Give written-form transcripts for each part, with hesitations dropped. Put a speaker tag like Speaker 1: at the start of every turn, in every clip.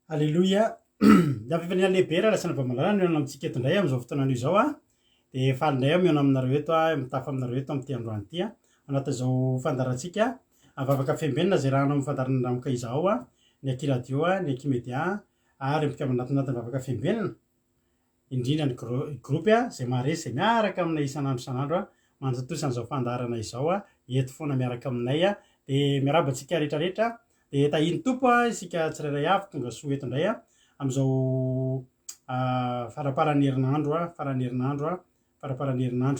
Speaker 1: Alleloia. Afefa lehibe raha lasana vamalala miona amintsika eto indray amin'izao fotoanany izao de faly indray aho miona aminareo eto mitafa aminareo eto amin'ity androany ity anatin'izao fandarantsika vavaka fembelona zay raha anao mifandaranandramika izao ny aky radio ny aky media ary mpikamy anatinatiny vavaka fembelona indrindra ny gropy zay maharesy zay miaraka aminay isan'andro manjatosany izao fandarana izao eto foana miaraka aminay de miarabantsika rehetrarehetra de tahiny tompo isika tsirairay avy tonga soa eto indray am'izao faraparan'ny herinandro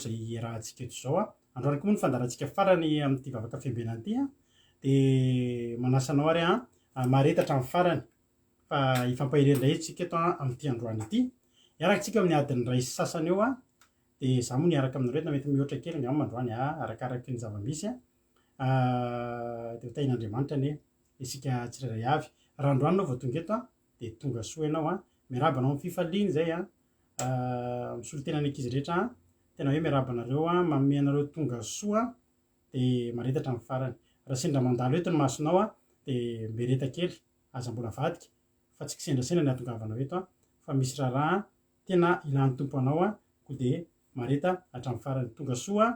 Speaker 1: zay iarahantsika eto zao androany koa moa ny fandarantsika farany amin'ity vavaka fiambenany ity de manasanao ary maharetatra amin'ny farany fa ifampahireindray tsika eto amin'ity androany ity iarakantsika amin'ny adiny ray sasany eo de za moa niaraka aminareo eto mety mihoatra kely ngamba androany arakaraky ny zavamisy de ho tahin'Andriamanitra anie isika tsirairay avy raha androany anao vao tonga eto de tonga soa ianao miarabanao amin'ny fifaliany zay misolo tenany ankizy rehetra tena hoe miarabanareo manome anareo tonga soa de maretatra amin'ny farany raha sendra mandalo eto ny masonao de mbereta kely aza mbola vadika fa tsy kisendrasendra ny atongavanao eto fa misy raha tena ilan'ny tompo anao ko de mareta hatramin'ny farany tonga soa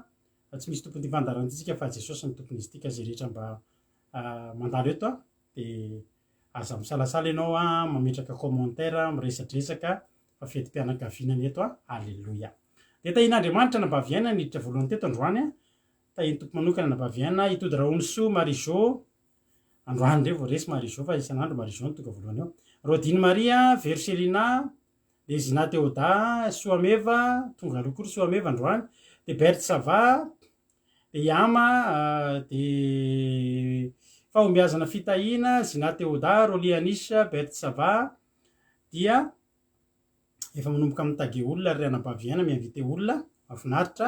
Speaker 1: tsy misy tompony fandarantsika fa Jesosy ny tompony izy ity ka zay rehetra mba mandalo eto de aza misalasala ianao mametraka commentaire miresadresaka fa fetim-pianakavinany eto alleloia de tahin'Andriamanitra nabaviaina niditra voalohany teto androany tahiny tompo manokana nabaviaina itody raonso marizo androany ndray vao resy marizo fa isan'andro marizo ny tonga voalohany eo rodiny maria verselina de zina teoda soameva tonga lokory soameva androany de berte sava de iama de fahombiazana fitahina zina teoda rolianisa berte sava dia efa manomboka amin'ny tage olona ry anabaviaina miinvite olona mafinaritra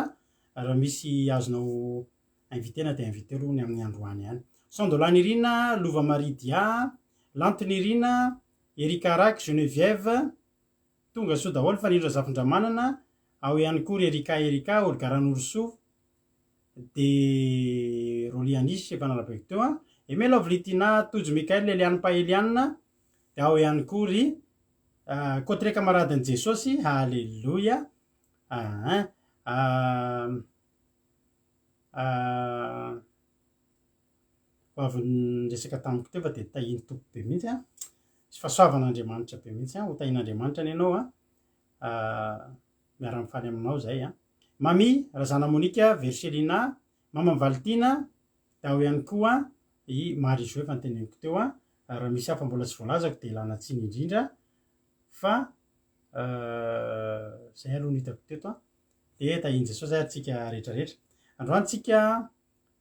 Speaker 1: raha misy azonao invitena de invite aloha ny amin'ny androany any sandolany irina lova maridia lantinirina erikaraky geneviève tonga so daholo fa nindro zafindramanana ao ihany kory erika olgaran'orso de rolianisy efa nalabaiko teo emela vlitina tojo mikael eliany-paelianina de ao ihany kory kotre kamaradiny jesosy halleloia avy resaka tamiko teo fa de tahiny tompo be mihitsy sy fahasoavan'Andriamanitra be mihitsy ho tahin'Andriamanitra any ianao miara-mifaly aminao zay mami razana monika verselina mama valtina de ao ihany koa i marizo efa nyteneniko teo raha misy hafa mbola tsy voalazako de ilana tsiny indrindra fa zay aloha no hitako teto de tahiny jesosy zay atsika rehetrarehetra androantsika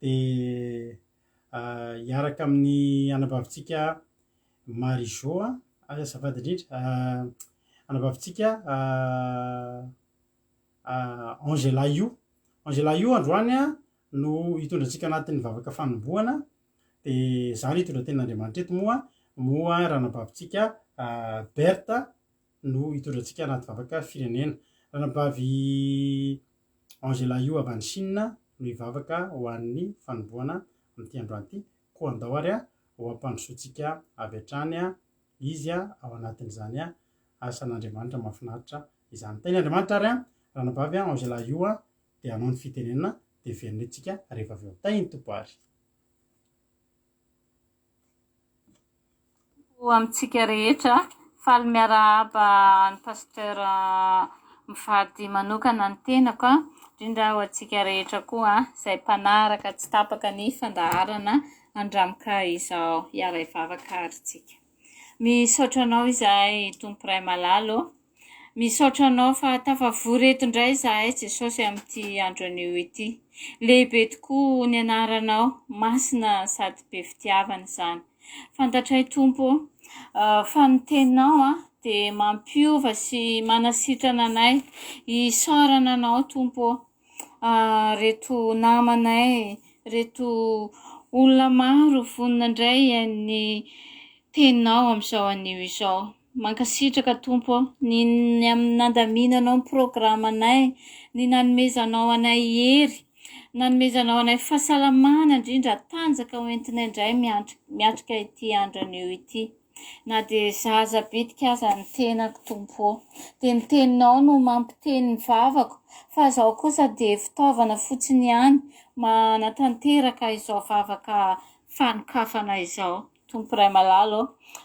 Speaker 1: de hiaraka amin'ny anabavitsika marizo azafady indrindra anabavitsika angela io androany no hitondratsika anatin'ny vavaka fanomboana de zany hitondra ten'Andriamanitra eto moa raha anabavitsika berta no hitondratsika anaty vavaka firenena ranabavy angela io avy any Chine no hivavaka ho an'ny fanomboana amin'ity androany ity koa andao ary ho ampandrosoantsika avy hatrany izy ao anatin'izany asan'Andriamanitra mahafinaritra izany tahin'Andriamanitra ary ranabavy angela io de anao ny fitenenana de veronetsika rehefa avy eo tahiny tompo ary
Speaker 2: amintsika rehetra faly miarahaba ny pasteur mivady manokana ny tenako indrindra ho antsika rehetra koa zay mpanaraka tsy tapaka ny fandaharana andramika izao hiara hivavaka arytsika misaotra anao izahay tompo ray malalo misaotra anao fa tafavory eto indray izahay Jesosy amin'ity andron'io ity lehibe tokoa ny anaranao masina sady be fitiavana izany fantatray tompo fa ny teninao de mampiova sy manasitrana anay isaorana anao tompo reto namanay reto olona maro vonona indray ny teninao amin'izao anio izao mankasitraka tompo ny nandaminanao ny programanay ny nanomezanao anay hery nanomezanao anay fahasalamana indrindra tanjaka hoentinay indray miatrika ity andron'io ity na dia zaza bitika aza ny tenako tompo dia ny teninao no mampiteny ny vavako fa zaho kosa dia fitaovana fotsiny ihany manatanteraka izao vavaka fanokafana izao. Tompo iray malalo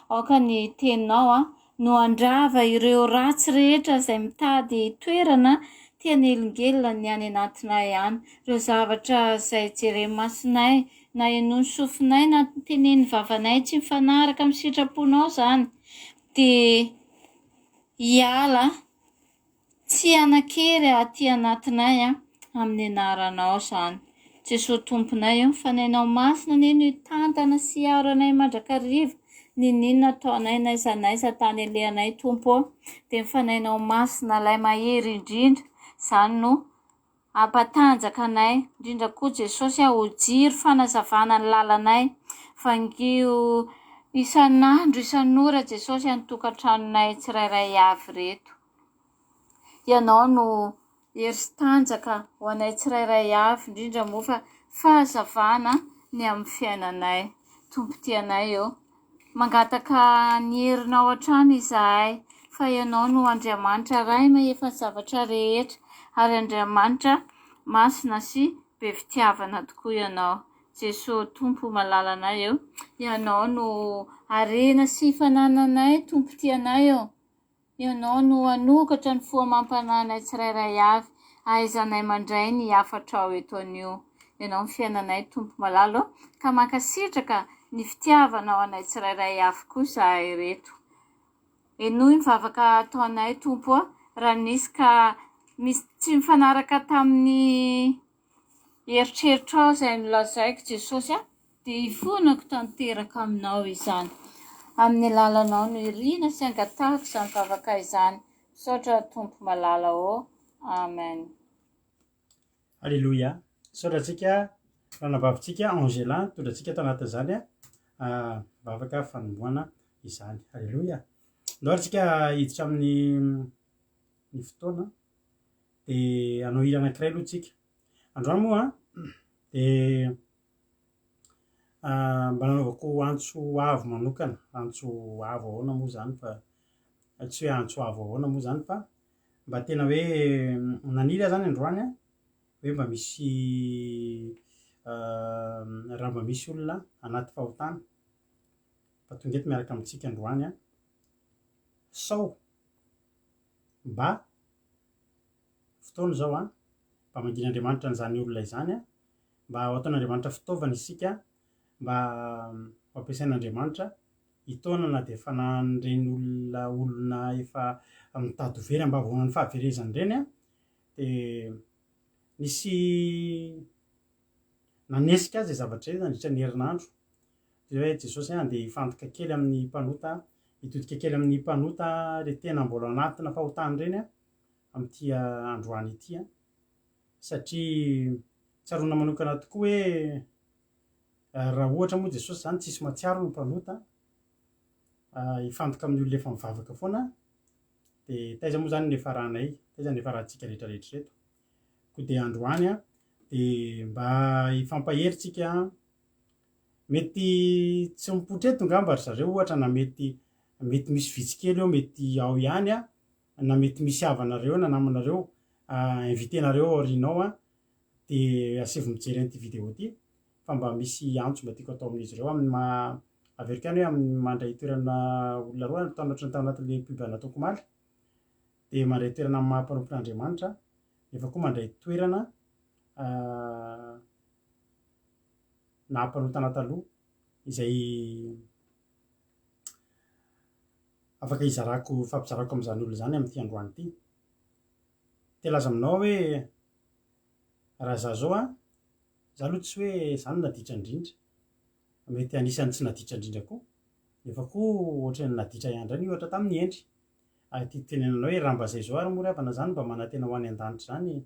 Speaker 2: aoka ny teninao no andrava ireo ratsy rehetra izay mitady toerana tiany elingelina ny any anatinay ihany, ireo zavatra izay jereny masonay na eno'ny sofinay na teneny vavanay tsy mifanaraka amin'ny sitraponao izany dia hiala tsy anakery aty anatinay amin'ny anaranao izany. Jesosy tomponay io mifanainao masina neny tantana sy aranay mandrakariva ninona ataonay n'aiza n'aiza tany alehanay tompo dia mifanainao masina ilay mahery indrindra izany no ampatanjaka anay indrindra koa Jesosy ho jiro fanazavana ny lalanay vangio isan'andro isan'ora Jesosy any-tokantranonay tsirairay avy reto. Ianao no hery sy tanjaka ho anay tsirairay avy indrindra moa fa fahazavana ny amin'ny fiainanay. Tompo tianay eo mangataka ny herinao hatrany izahay fa ianao no Andriamanitra ray mahefa ny zavatra rehetra ary Andriamanitra masina sy be fitiavana tokoa ianao. Jesosy tompo malalanay eo, ianao no harena sy fanananay tompo tianay eo. Ianao no anokatra ny foamam-pananay tsirairay avy ahaizanay mandray ny hafatra ao eto anio. Ianao ny fiainanay tompo malalo ka mankasitraka ny fitiavana ao anay tsirairay avy koa izahay reto. Enoy ny vavaka ataonay tompo raha nisy ka misy tsy mifanaraka tamin'ny eritreritrao izay nolazaiko Jesosy dia hifonako tanteraka aminao izany. Amin'ny alalanao no irina sy angatahako izany vavaka izany. Misaotra tompo malala Amen.
Speaker 1: Alléluia. Saotra antsika ranavavitsika Angela tondratsika tanatin'izany vavaka fanomboana izany. Alléluia. Andao antsika hiditra amin'ny fotoana dia anao hira anankiray aloha tsika. Androany moa dia mba nanaovako antso avo manokana, antso avo ahoana moa izany fa tsy hoe antso avo ahoana moa izany fa mba tena hoe nanira izany androany hoe mba misy raha mba misy olona anaty fahotana fa tonga eto miaraka amintsika androany sao mba fotoana izao mba mangin'Andriamanitra n'izany olona izany mba ho ataon'Andriamanitra fitaovana isika mba ampiasain'Andriamanitra hitaona na dia fanan'ireny olona efa mitady ho very mba voan'ny fahaverezany ireny dia nisy nanesika azy zavatra izay nandritra ny herinandro dia hoe Jesosy andeha hifantoka kely amin'ny mpanota, hitodika kely amin'ny mpanota ilay tena mbola anatina fahotana ireny amin'ity androany ity satria tsaroana manokana tokoa hoe raha ohatra moa Jesosy izany tsisy matsiaro ny mpanota hifantoka amin'ny olona efa mivavaka foana dia taiza moa izany ny efaranay, taiza ny efarantsika rehetrarehetra reto. Koa dia androany dia mba hifampaheritsika mety tsy mipotreto ngamba ry zareo ohatra na mety misy vitsikely eo mety ao ihany na mety misy havanareo na namanareo invitenareo aorianao dia asevo mijery an'ity vidéo ity fa mba misy antso mba tiako atao amin'izy ireo amin'ny averiko ihany hoe amin'ny mandray toerana olona roa tao anatin'ilay pub nataoko omaly dia mandray toerana amin'ny mahampanompon'Andriamanitra nefa koa mandray toerana nahampanotana taloha izay afaka fampizarako amin'izany olona izany amin'ity androany ity. Telaza aminao hoe raha izaho zao izaho aloha tsy hoe izany naditra indrindra, mety anisany tsy naditra indrindra koa nefa koa ohatran'ny naditra ihany indray ohatra tamin'ny endry ity tenenanao hoe raha mba izay zao ary moa ravana izany mba manantena ho any an-danitra izany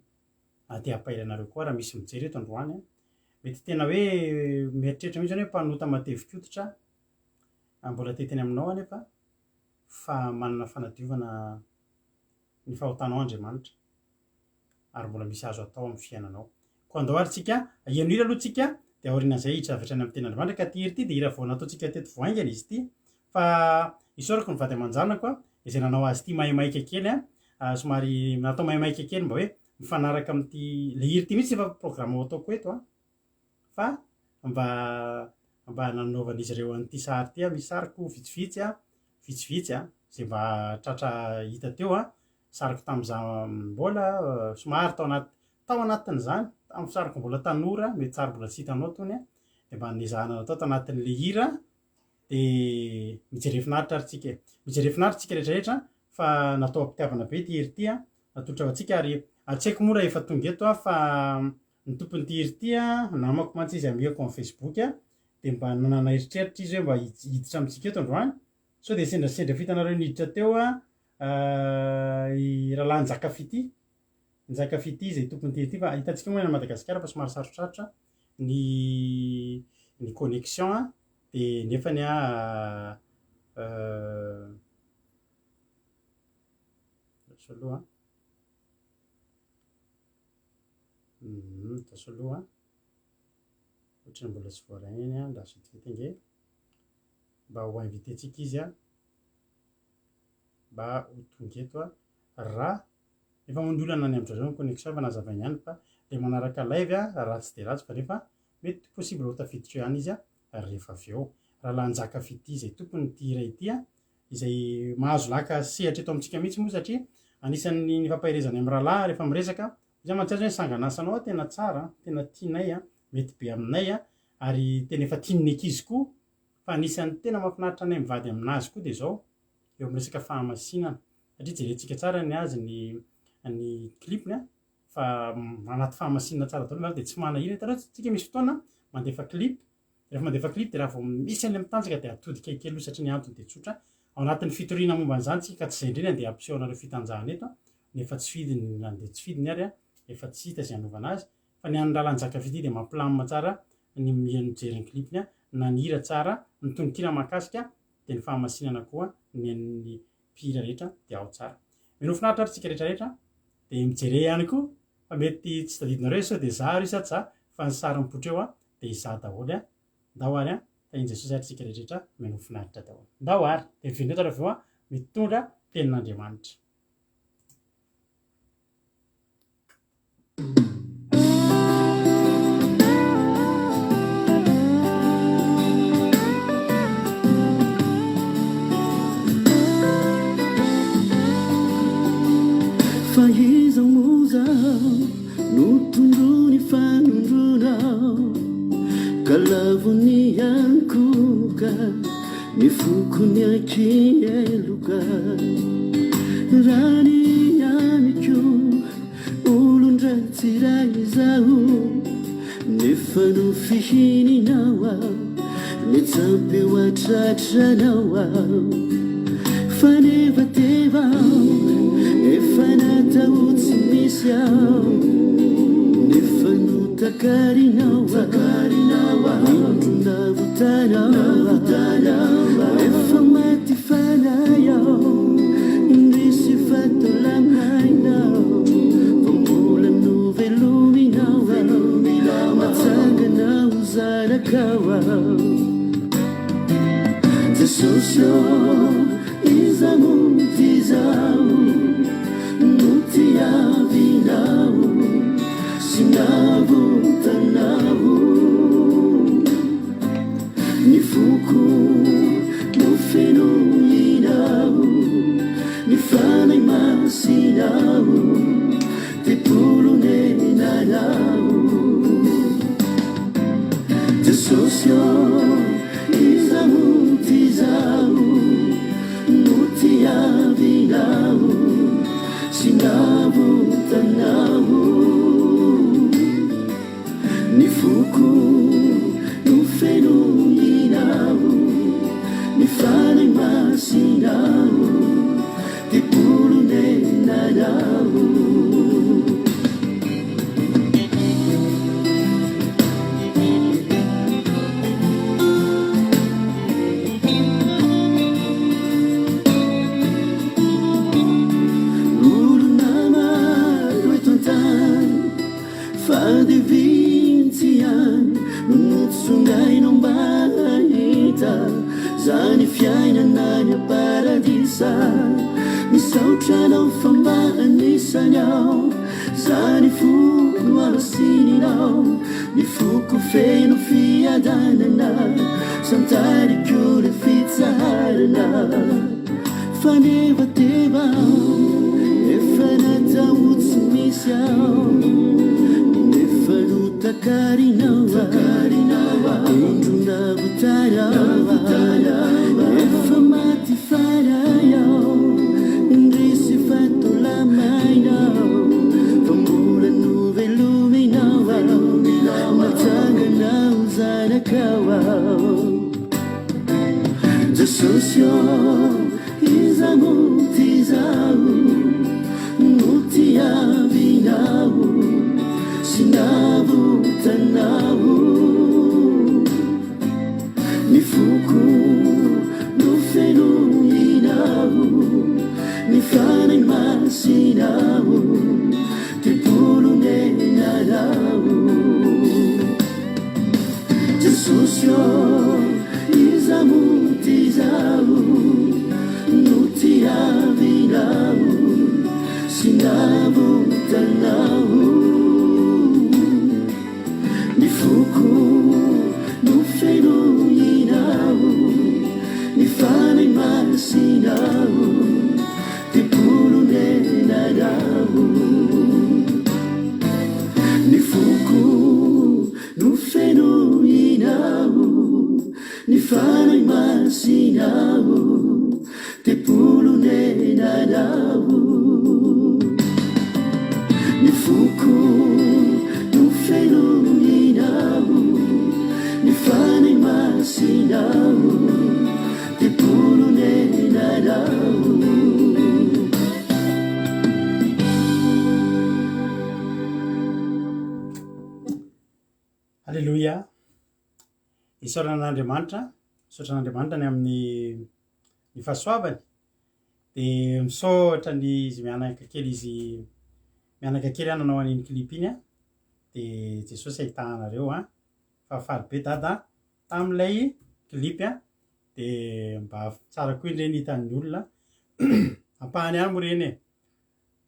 Speaker 1: dia ampahairanareo koa raha misy mijery eto androany mety tena hoe mieritreritra mihitsy hoe mpanota matevin-koditra mbola teteny aminao anefa fa manana fanadiovana ny fahotanao Andriamanitra ary mbola misy azo atao amin'ny fiainanao. Koa andao ary tsika hihaino hira aloha tsika dia aorian'izay hiditra avy hatrany amin'ny ten'Andriamanitra ka ty hira ity dia hira vao nataontsika teto voaingana izy ity fa isorako ny vady aman-janako a izay nanao azy ity mahaimaika kely a somary natao mahaimaika kely mba hoe mifanaraka am'ty le hiry ty mihitsy efa programme ataoko eto a fa mba nanaovan'izy ireo an'ity sary ty a misy sariko vitsivitsy a zay mba tratra hita teo a sariko tam'za mbola somary tao anatin'izany amin'ny sariko mbola tanora mety sary mbola tsy hitanao tony a de mba nizahana natao tanatin'le hira de mijery finaritra ary tsika mijery finaritra tsika rehetrarehetra fa natao ampitiavana be ty hiri ty a natotra atsika ary tsy haiko moa raha efa tonga eto a fa ny tompon'ity hiri ty a namako mantsy izy ameko amin'ny Facebook a de mba nanana eritreritra izy hoe mba hiditra amitsika eto androany so de sendrasendra fitanareo niditra teo a i rahalahy Njakafity zay tompon'ity hiri ty fa hitantsika moa na Madagasikara fa somary sarotrarotra ny connexion a de nefany a tasoloha tasoloha ohatrany mbola tsy voaragniny a nda sotivity nge mba ho invité-tsika izy a mba ho tonga eto a raha efa mondy olana any am'zao ny connexion fa nazavainy ihany fa le manaraka live a ratsy de ratsy fa nefa mety possible ho tafiditra eo ihany izy a rehefa avy eo raha Njakafity zay tompony ty hira ity a izay mahazo laka sehatra eto amintsika mihitsy moa satria anisan'ny nifampahirezany amin'ny rahalahy rehefa miresaka izy mahatsiazy hoe sanganasanao tena tsara tena tianay a mety be aminay a ary tena efa tian'ny ankizy koa fa anisan'ny tena mahafinaritra anay mivady aminazy koa de zao eo amin'ny resaka fahamasinana satria jerentsika tsara ny azy ny clipny a fa anaty fahamasinana tsara daholo de tsy manahira hitanao tsika misy fotoana mandefa clip rehefa mandefa clip de raha vao misy any amin'ny tanjaka de atodika kely satria ny antony de tsotra ao anatin'ny fitoriana momba an'izany tsika ka tsy zay indrindra de ampiseho anareo fitanjahana eto nefa tsy fidiny nandeha tsy fidiny ary a efa tsy hita zay anaovana azy fa ny an'ny rahalahy Njakafity de mampilamina tsara ny mijery ny clipny a na ny hira tsara ny tononkira mahakasika de ny fahamasinana koa ny an'ny mpihira rehetra de ao tsara mino finaritra ary tsika rehetrarehetra de mijery ihany koa fa mety tsy tadidinareo sao de za ry isa tsy za fa ny sary mipoitra eo a de iza daholo a ndao ary a fa iny Jesosy ary tsika rehetrarehetra mino finaritra daholo ndao ary de mivindra eto raha veo a mitondra tenin'Andriamanitra.
Speaker 3: Faizao mozao no tondrony fanondronao ka lavony ankoka ny fokony akieloka rany amiko olon-dratsiray zao nefa no fihininao ao nitsampeo atratranao ao fa nefa tevao efa natao tsy misy ao nefa no takarinao indrondavutanao efa maty fanay ao indrisy fatolamainao vambola no velominao ao matsanganao zanakao ao Jesosy iza muti zao nutiavinao sinavutanao ni fuku no fenoinao ni fanay masinao te pulunenanao Jesosy iza muti zao nutiavinao sinavutanao ni fuku no fenoinao ni fanay masinao te pulunenanao zany fiainanany paradisa misaotranao fambahanisany ao zany foko asininao ny foko feno fiadanana santarikole fitsaharana fanevatevao efa nataotsy misy ao nefa notakarinaoa endrona votaraoa efa maty farayao indrisy fatolamainao fa mbola novelominaoa matsanganao zanakao ao Jesosio izamutizao mutiavinao sinavutanao nifuku nufenuinao nifanay masinao tipulunenarao Jesusio izamutizao nutiavinao sinavutanao nifuku nufenuinao nifanay masinao tipulunenarao nifuku nufenuinao nifanay masinao tipulunenarao nifuku nufenuinao nifanay masinao tipulunenarao
Speaker 1: Halleloia. Isaoran'Andriamanitra, isaotran'Andriamanitra ny amin'ny ny fahasoavany dia misaotra ny izy mianaka kely izy mianaka kely any nanao an'iny klipy iny a dia Jesosy ahitahanareo a fahafaly be dada tamin'ilay klipy a dia mba tsara koa indreny hitan'ny olona ampahany any mo reny e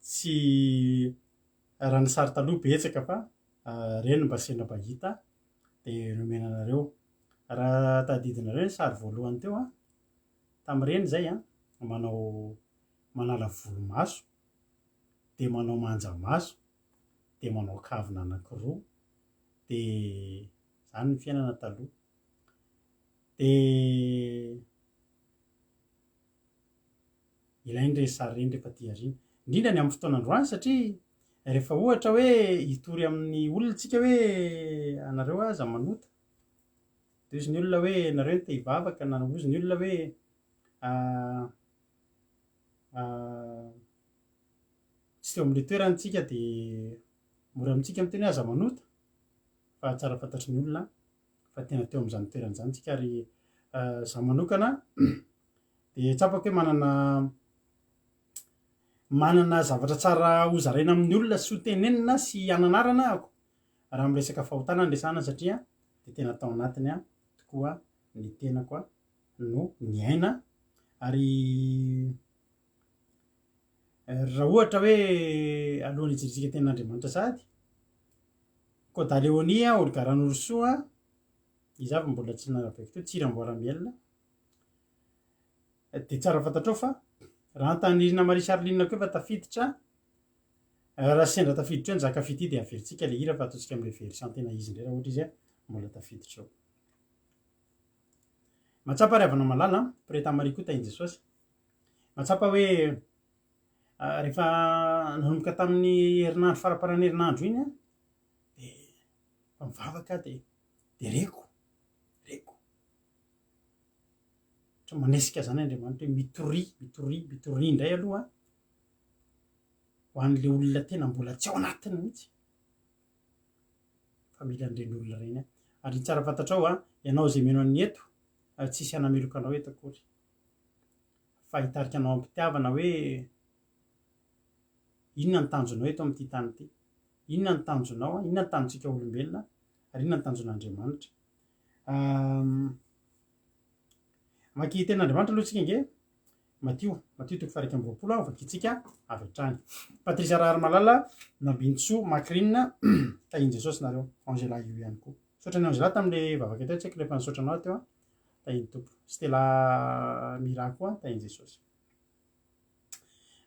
Speaker 1: tsy raha ny sary taloha betsaka fa reny mba sena mba hita dia nomenanareo raha tadidinareo ny sary voalohany teo a tamin'ireny zay a manala volomaso dia manao manjamaso dia manao kavina anankiroa dia zany ny fiainana taloha dia ilainy re sary reny rehefa ty arina indrindra ny amin'ny fotoanandroany satria rehefa ohatra hoe hitory amin'ny olontsika hoe anareo aza manota dia ozy ny olona hoe nareo ny te hivavaka na ozy ny olona hoe tsy teo amin'le toerantsika dia mora amintsika miteny aza manota fa tsara fantatry ny olona fa tena teo amin'izany toeran'izany tsika ary za manokana dia tsapako hoe manana zavatra tsara hozaraina amin'ny olona sy ho tenenina sy ananarana ako raha miresaka fahotana ny resana satria dia tena tao anatiny a tokoa ny tenako a no ny aina ary raha ohatra hoe alohan'ny hijiritsika ten'Andriamanitra sady Kodaleonia ologaran'Orsoa izy avy mbola tsy narabeko teo tsiramboaramielona dia tsara fantatrao fa raha antanirina Marie Charline koa efa tafiditra raha sendra tafiditra eo ny zaka fity dia averitsika le hira fa ataontsika amin'ilay version tena izy indray raha ohatra izy a mbola tafiditra eo matsapa ry havana malala Preta Marie koa tahin Jesosy matsapa hoe rehefa nanomboka tamin'ny herinandro faraparan'ny herinandro iny a dia fa mivavaka dia reko ohatra manesika zany Andriamanitra hoe mitory indray aloha ho an'le olona tena mbola tsy ao anatiny mihitsy fa mila an'ireny olona ireny a ary tsara fantatrao a ianao zay meno an'ny eto tsisy anameloka anao eto akory fa hitarika anao ampitiavana hoe inona ny tanjonao eto amin'ity tany ity inona ny tanjonao a inona ny tanjontsika olombelona ary inona ny tanjon'Andriamanitra maky ten'andriamanitra aloha tsika nge Matio toko faharaiky amby roapolo vakitsika avy hatrany. Patricia Raharmalala Nambintsoa Makrina tahiny Jesosy nareo Angela io ihany koa. Saotra ny Angela tamin'le vavaka teo tsaiky rehefa nisaotra anao teo tahiny tompo. Stella Mira koa tahiny Jesosy.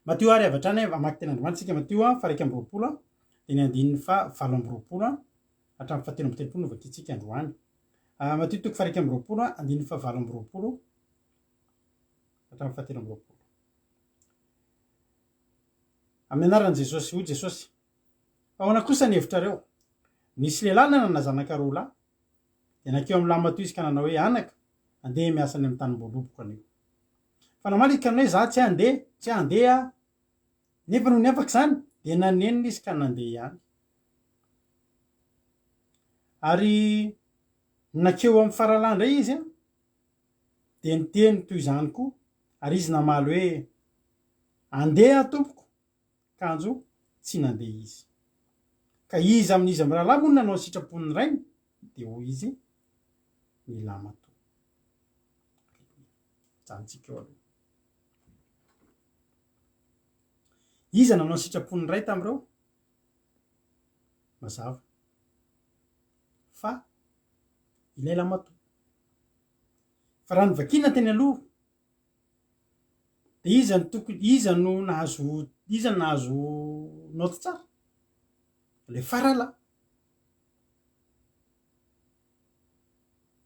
Speaker 1: Matio ary avy hatrany amaky ten'andriamanitra tsika Matio faharaiky amby roapolo dia ny andininy fa valo amby roapolo hatramin'ny fahatelo amby telopolo no vakitsika androany. Matio toko faharaiky amby roapolo andininy fa valo amby roapolo hatramin'ny fahatelo amby roapolo. Amin'ny anaran'i Jesosy hoy Jesosy, ahoana kosa ny hevitrareo? Nisy lehilahy nanana zanaka roa lahy dia nakeo amin'ny lahy matoy izy ka nanao hoe anaka andeha miasa any amin'ny tanim-boaloboka anio. Fa namaly ka hoe za tsy handeha nefa noho ny afaka izany dia nanenina izy ka nandeha ihany. Ary nakeo amin'ny faralahy indray izy dia niteny toy izany koa ary izy namaly hoe andeha tompoko ka anjo tsy nandeha izy. Ka izy amin'izy amin'ny rahalahy moa nanao sitrapon'ny rainy dia hoy izy ny lahy matoa. Janontsika eo aloha. Iza nanao sitrapon'ny ray tamin'ireo? Mazava fa ilay lahy matoa. Fa raha nivakiana teny aloha dia iza no nahazo note tsara? Le faralahy.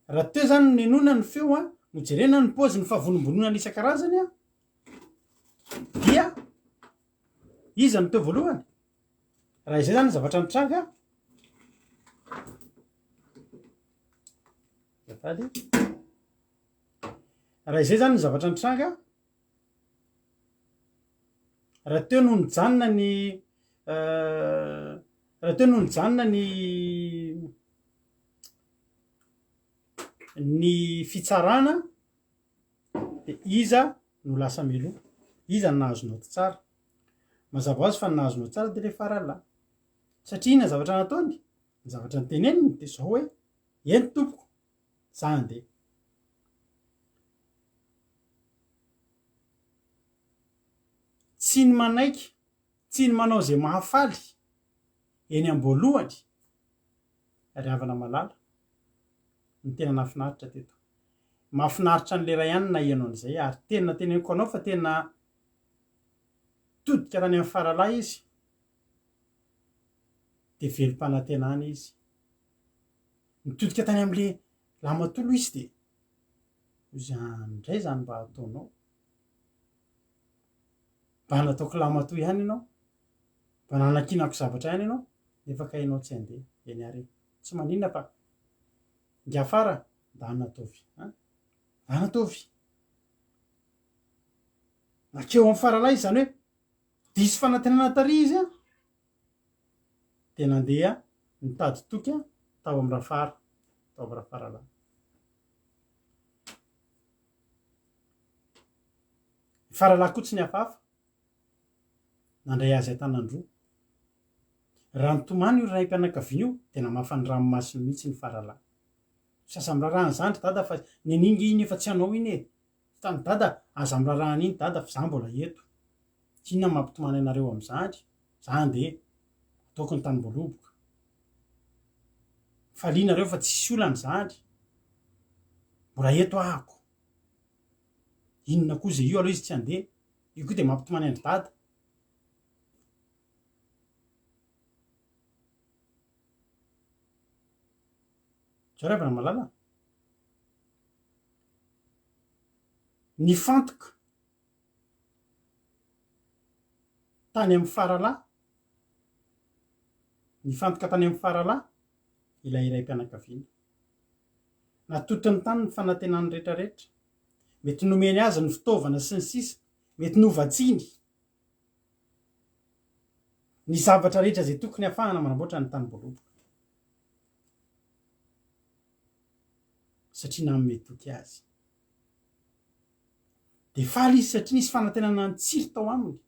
Speaker 1: Raha teo zany nenona ny feo no jerena ny paozy ny fahavolomboloana isan-karazany dia iza no teo voalohany? Raha izay zany zavatra nitranga raha izay zany ny zavatra nitranga raha teo no nijanona ny fitsarana dia iza no lasa meloa, iza no nahazo note tsara. Mazava ho azy fa ny nahazo note tsara dia le faralahy. Satria ina zavatra nataony? Ny zavatra niteneniny dia izao hoe eny tompoko za andeha. Tsy ny manaiky, tsy ny manao izay mahafaly eny am-boalohany ry havana malala ny tena nahafinaritra teto. Mahafinaritra an'ilay ray ihany na ianao an'izay ary tena teneniko anao fa tena todika tany amin'ny faralahy izy dia velom-panantenana izy. Nitodika tany amin'ilay lahy matolo izy dia izany indray zany mba ataonao. Mba nataoko lahy matoa ihany ianao, mba nanakinako zavatra ihany ianao nefa ka ianao tsy handeha eny ary tsy maninona fa ngia afara da anatovy anatovy nakeo amin'ny faralahy izany hoe diso fanantenana tary izy dia nandeha nitady toky tao amin'ny rafara, tao amin'ny rafaralahy. Ny faralahy koa tsy ny hafahafa nandray azy an-tanandroa. Raha nitomany io ray mpianakaviana io tena mafany ranomasiny mihitsy ny faralahy. Sasa mirarahana zandry dada fa neningy iny efa tsy anao iny tany dada aza mirarahana iny dada fa za mbola eto. Inona mampitomany anareo amin'izandry? Za andeha ataoko ny tanim-boaloboka. Falianareo fa tsisy olana zandry. Mbola eto ahako. Inona koa izay io aloha izy tsy handeha? Io koa dia mampitomany andry dada. Zareo avy malala nifantoka tany amin'ny faralahy, nifantoka tany amin'ny faralahy ilay iray mpianakaviana. Natotony ny tany ny fanantenany rehetrarehetra. Mety nomeny azy ny fitaovana sy ny sisa, mety novatsiny ny zavatra rehetra izay tokony hafahana manamboatra ny tanim-boaloboka. Satria nanome toky azy. Dia faly izy satria nisy fanantenana nitsiry tao aminy.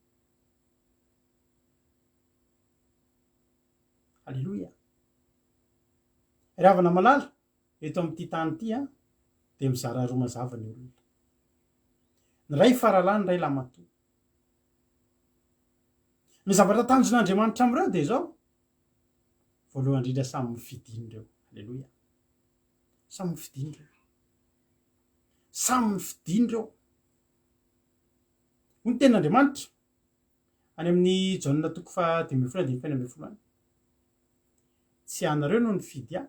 Speaker 1: Alleloia. Ry havana malala eto amin'ity tany ity dia mizara roa mazava ny olona. ny ray faralany ray lamato ny zavatra tanjon'andriamanitra am'ireo de zao voalohany indrindra samy mifidiny reo alleloia samy mifidiny reo samy mifidiny reo ho ny ten'andriamanitra any amin'ny jaona toko fa 2015 any tsy anareo no nifidy ahy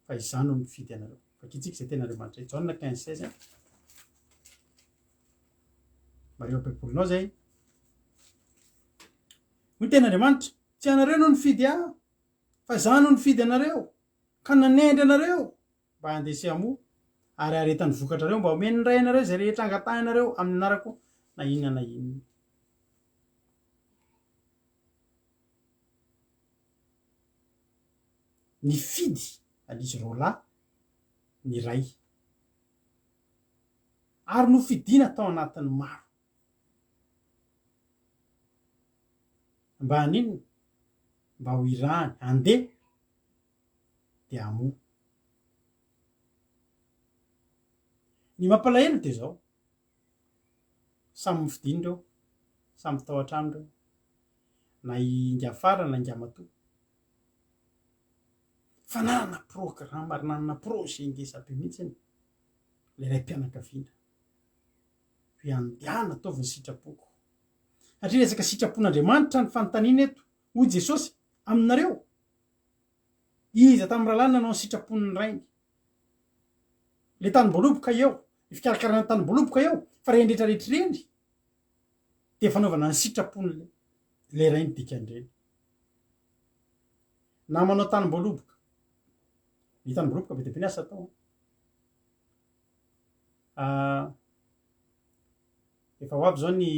Speaker 1: fa izaho no nifidy anareo fakitsika zay ten'andriamanitra jaona 15:16 mareo am-paipolinao zay ho ny ten'andriamanitra tsy anareo no nifidy ahy fa izaho no nifidy anareo ka nanendry anareo mba handesy amo ary aretany vokatrareo mba omeny ray anareo zay rehetra angatahinareo amin'ny anarako na inona na inona ny fidy alizy roalahy ny ray ary no fidiana tao anatin'ny maro mba haninona mba ho irahany andeha de amo ny mampalahelo de zao samy mifidiny reo samy tao an-trano reo na inga afara na inga matoa fa nanana programme ary nanana projet ingesabe mihitsiny le ray mpianakaviana hoe andehana ataovy ny sitrapoko satria resaka sitrapon'andriamanitra ny fanontaniana eto hoy Jesosy aminareo iza tamin'ny rahalany nanao ny sitrapon'ny rainy le tanimboloboka eo ny fikarakarana ny tanimboloboka eo fa rendretrarehetrareny de fanaovana ny sitrapon'le le rainy dikan'ireny na manao tanimboloboka ny tanimboloboka be deabe ny asa atao efa ho avy zao ny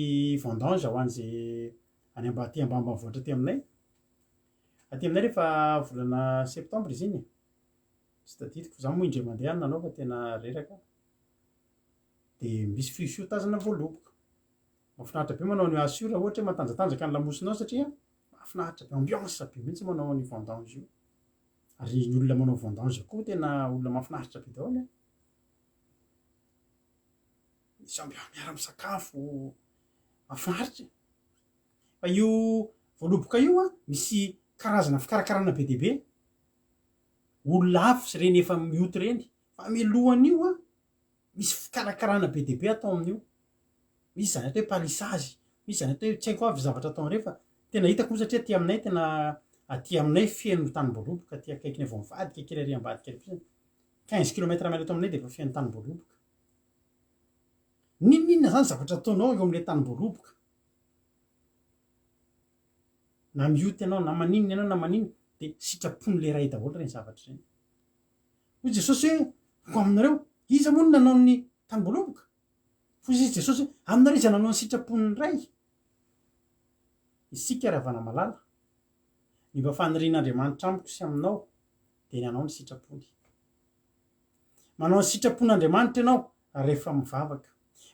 Speaker 1: vendange ho an'zay any aty ambamba voatra aty aminay rehefa volana septembre izy iny sy tadidiko za moa indre mandeha any nanao fa tena reraka de misy fiotazana voaloboka mahafinaritra be manao ny assure ohatra hoe matanjatanjaka ny lamosinao satria mahafinaritra be ambiance be mihitsy manao ny vendange io ary ny olona manao vendange koa tena olona mahafinaritra be daholo misy miara misakafo mahafinaritra fa io voaloboka io misy karazana fikarakarana be deabe olona hafa sy reny efa mioty reny fa milohan'io misy fikarakarana be deabe atao amin'io misy zany atao hoe palissazy misy zany atao hoe tsy haiko avy zavatra atao rehefa tena hitako moa satria aty aminay tena aty aminay feno tanimboloboka aty akaikiny avao mivadika kely ary ambadika ary 15 kilometre mail ato aminay de efa feno tanimboloboka ninninona zany zavatra ataonao eo am'le tanimboloboka na mioty ianao na maninona ianao na maninona de sitrapon'le ray daholo reny zavatra reny hoy Jesosy hoe ko aminareo iza moa no nanao ny tanimboloboka fo izy Jesosy hoe aminareo iza nanao ny sitrapon'ny ray isika ravana malala ny mba fanirian'andriamanitra amiko sy aminao de ny anao ny sitrapony manao ny sitrapon'andriamanitra ianao rehefa mivavaka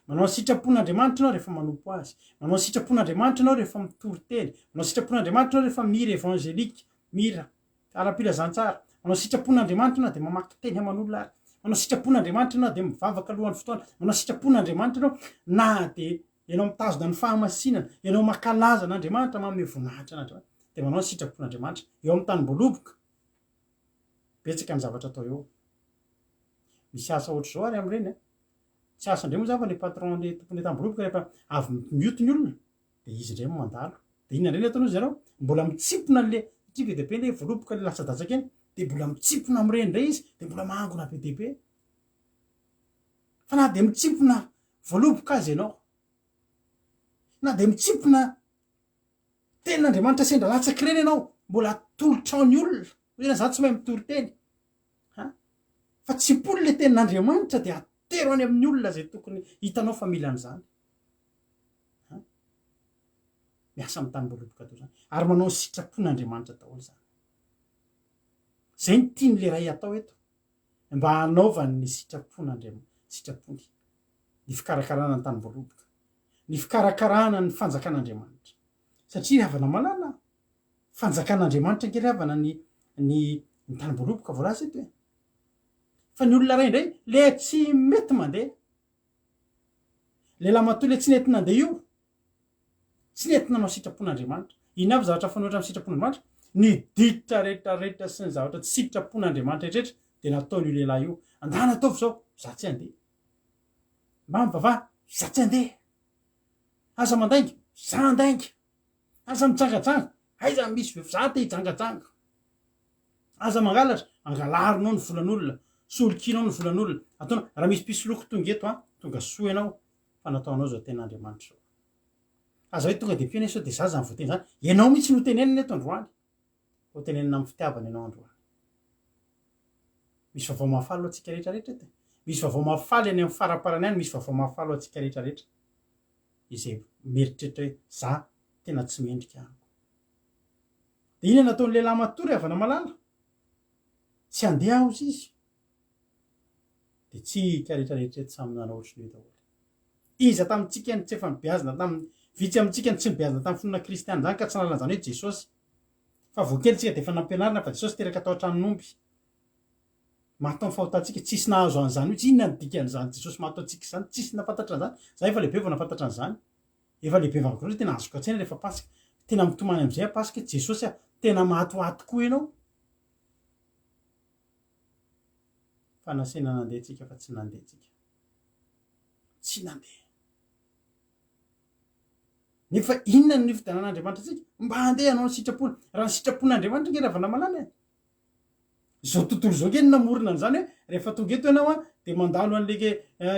Speaker 1: manao ny sitrapon'andriamanitra ianao rehefa manompo azy manao ny sitrapon'andriamanitra ianao rehefa mitory teny manao sitrapon'andriamanitra ianao rehefa mira evangelika mira ara-pilazantsara manao sitrapon'andriamanitra ianao de mamaky teny aman'olona ary manao sitrapon'andriamanitra ianao de mivavaka alohan'ny fotoana manao sitrapon'andriamanitra ianao na de ianao mitazona ny fahamasinana ianao makalaza n'andriamanitra manome voninahitra n'andriamanitra de manao ny sitrapon'andriamanitra eo amin'ny tanimboloboka betsaka ny zavatra atao eo misy asa ohatry zao ary am'ireny tsy asa ndray moa zany fa le patron le tompony tanimboloboka rehefa avy mioty ny olona de izy ndray mo mandalo de inona ndray le ataonao zareo mbola mitsipona le satria be deabe le voaloboka le lasa-datsaka eny de mbola mitsipona am'ireny ndray izy de mbola mahangona be deabe fa na de mitsipona voaloboka azy ianao na de mitsipona ten'andriamanitra sendra latsaky reny ianao mbola tolotra ny olona zany za tsy mahay mitory teny fa tsipolo le tenin'andriamanitra de atero any amin'ny olona zay tokony hitanao fa mila an'izany miasa amin'ny tanimboloboka to zany ary manao ny sitrapon'andriamanitra daholo zany zay ny tiany le ray atao eto mba hanaovany ny sitrapony ny fikarakarana ny tanimboloboka ny fikarakarana ny fanjakan'andriamanitra satria havana malala fanjakan'andriamanitra kely havana ny tanimboloboka voalaza eto fa ny olona ray indray le tsy mety mandeha lehilahy matoa le tsy nentina andeha io tsy nentina anao sitrapon'andriamanitra ino avy zavatra fanoatra amin'ny sitrapon'andriamanitra ny diditra rehetrarehetra sy ny zavatra tsy sitrapon'andriamanitra rehetrarehetra dia nataony io lehilahy io andana ataovy zao za tsy andeha mba mivavaha za tsy andeha aza mandainga za andainga aza mijangajanga aiza misy ve za te hijangajanga aza mangalatra angalarinao ny volan'olona solokinao ny volan'olona ataona raha misy pisoloko tonga eto a tonga soa ianao fa nataonao zao ten'andriamanitra zao aza hoe tonga de mpiana sao de za zany voateny zany ianao mihitsy no tenenina eto androany ho tenenina amin'ny fitiavana ianao androany misy vaovao mahafaly lo atsika rehetrarehetra ety misy vaovao mahafaly any amin'ny faraparany any misy vaovao mahafaly lo atsika rehetrarehetra izay meritreritra hoe za tena tsy mendrika ahako de iny nataon'ny lehilahy matory avana malala tsy andeha aho zy izy de tsika rehetrarehetra ety samy nanao ohatriny hoe daholo iza tamintsika ny tsy efa mibiazina tamin'ny vitsy amintsika ny tsy mibiazina tamin'ny fonona kristiana zany ka tsy nalan'izany hoe jesosy fa voakelyntsika de efa nampianarina fa jesosy teraka tao an-tranonomby mahatao ny fahotantsika tsisy nahazo an'izany hoe tsy inona ny dikan'izany jesosy mahatao antsika izany tsisy nafantatra an'izany za efa lehibe vao nafantatra an'izany efa lehibe vakoa tena azoko an-tsaina rehefa pasika tena mitomany am'izay pasika jesosy a tena mahatoato koa ianao fa nasena nandeha tsika fa tsy nandeha tsika tsy nandeha nefa inona ny fidanan'andriamanitra tsika mba handeha anao ny sitrapona raha ny sitrapon'andriamanitra nge ravana malana zao tontolo zao keny namorona an'izany hoe rehefa tonga eto ianao a de mandalo an'leke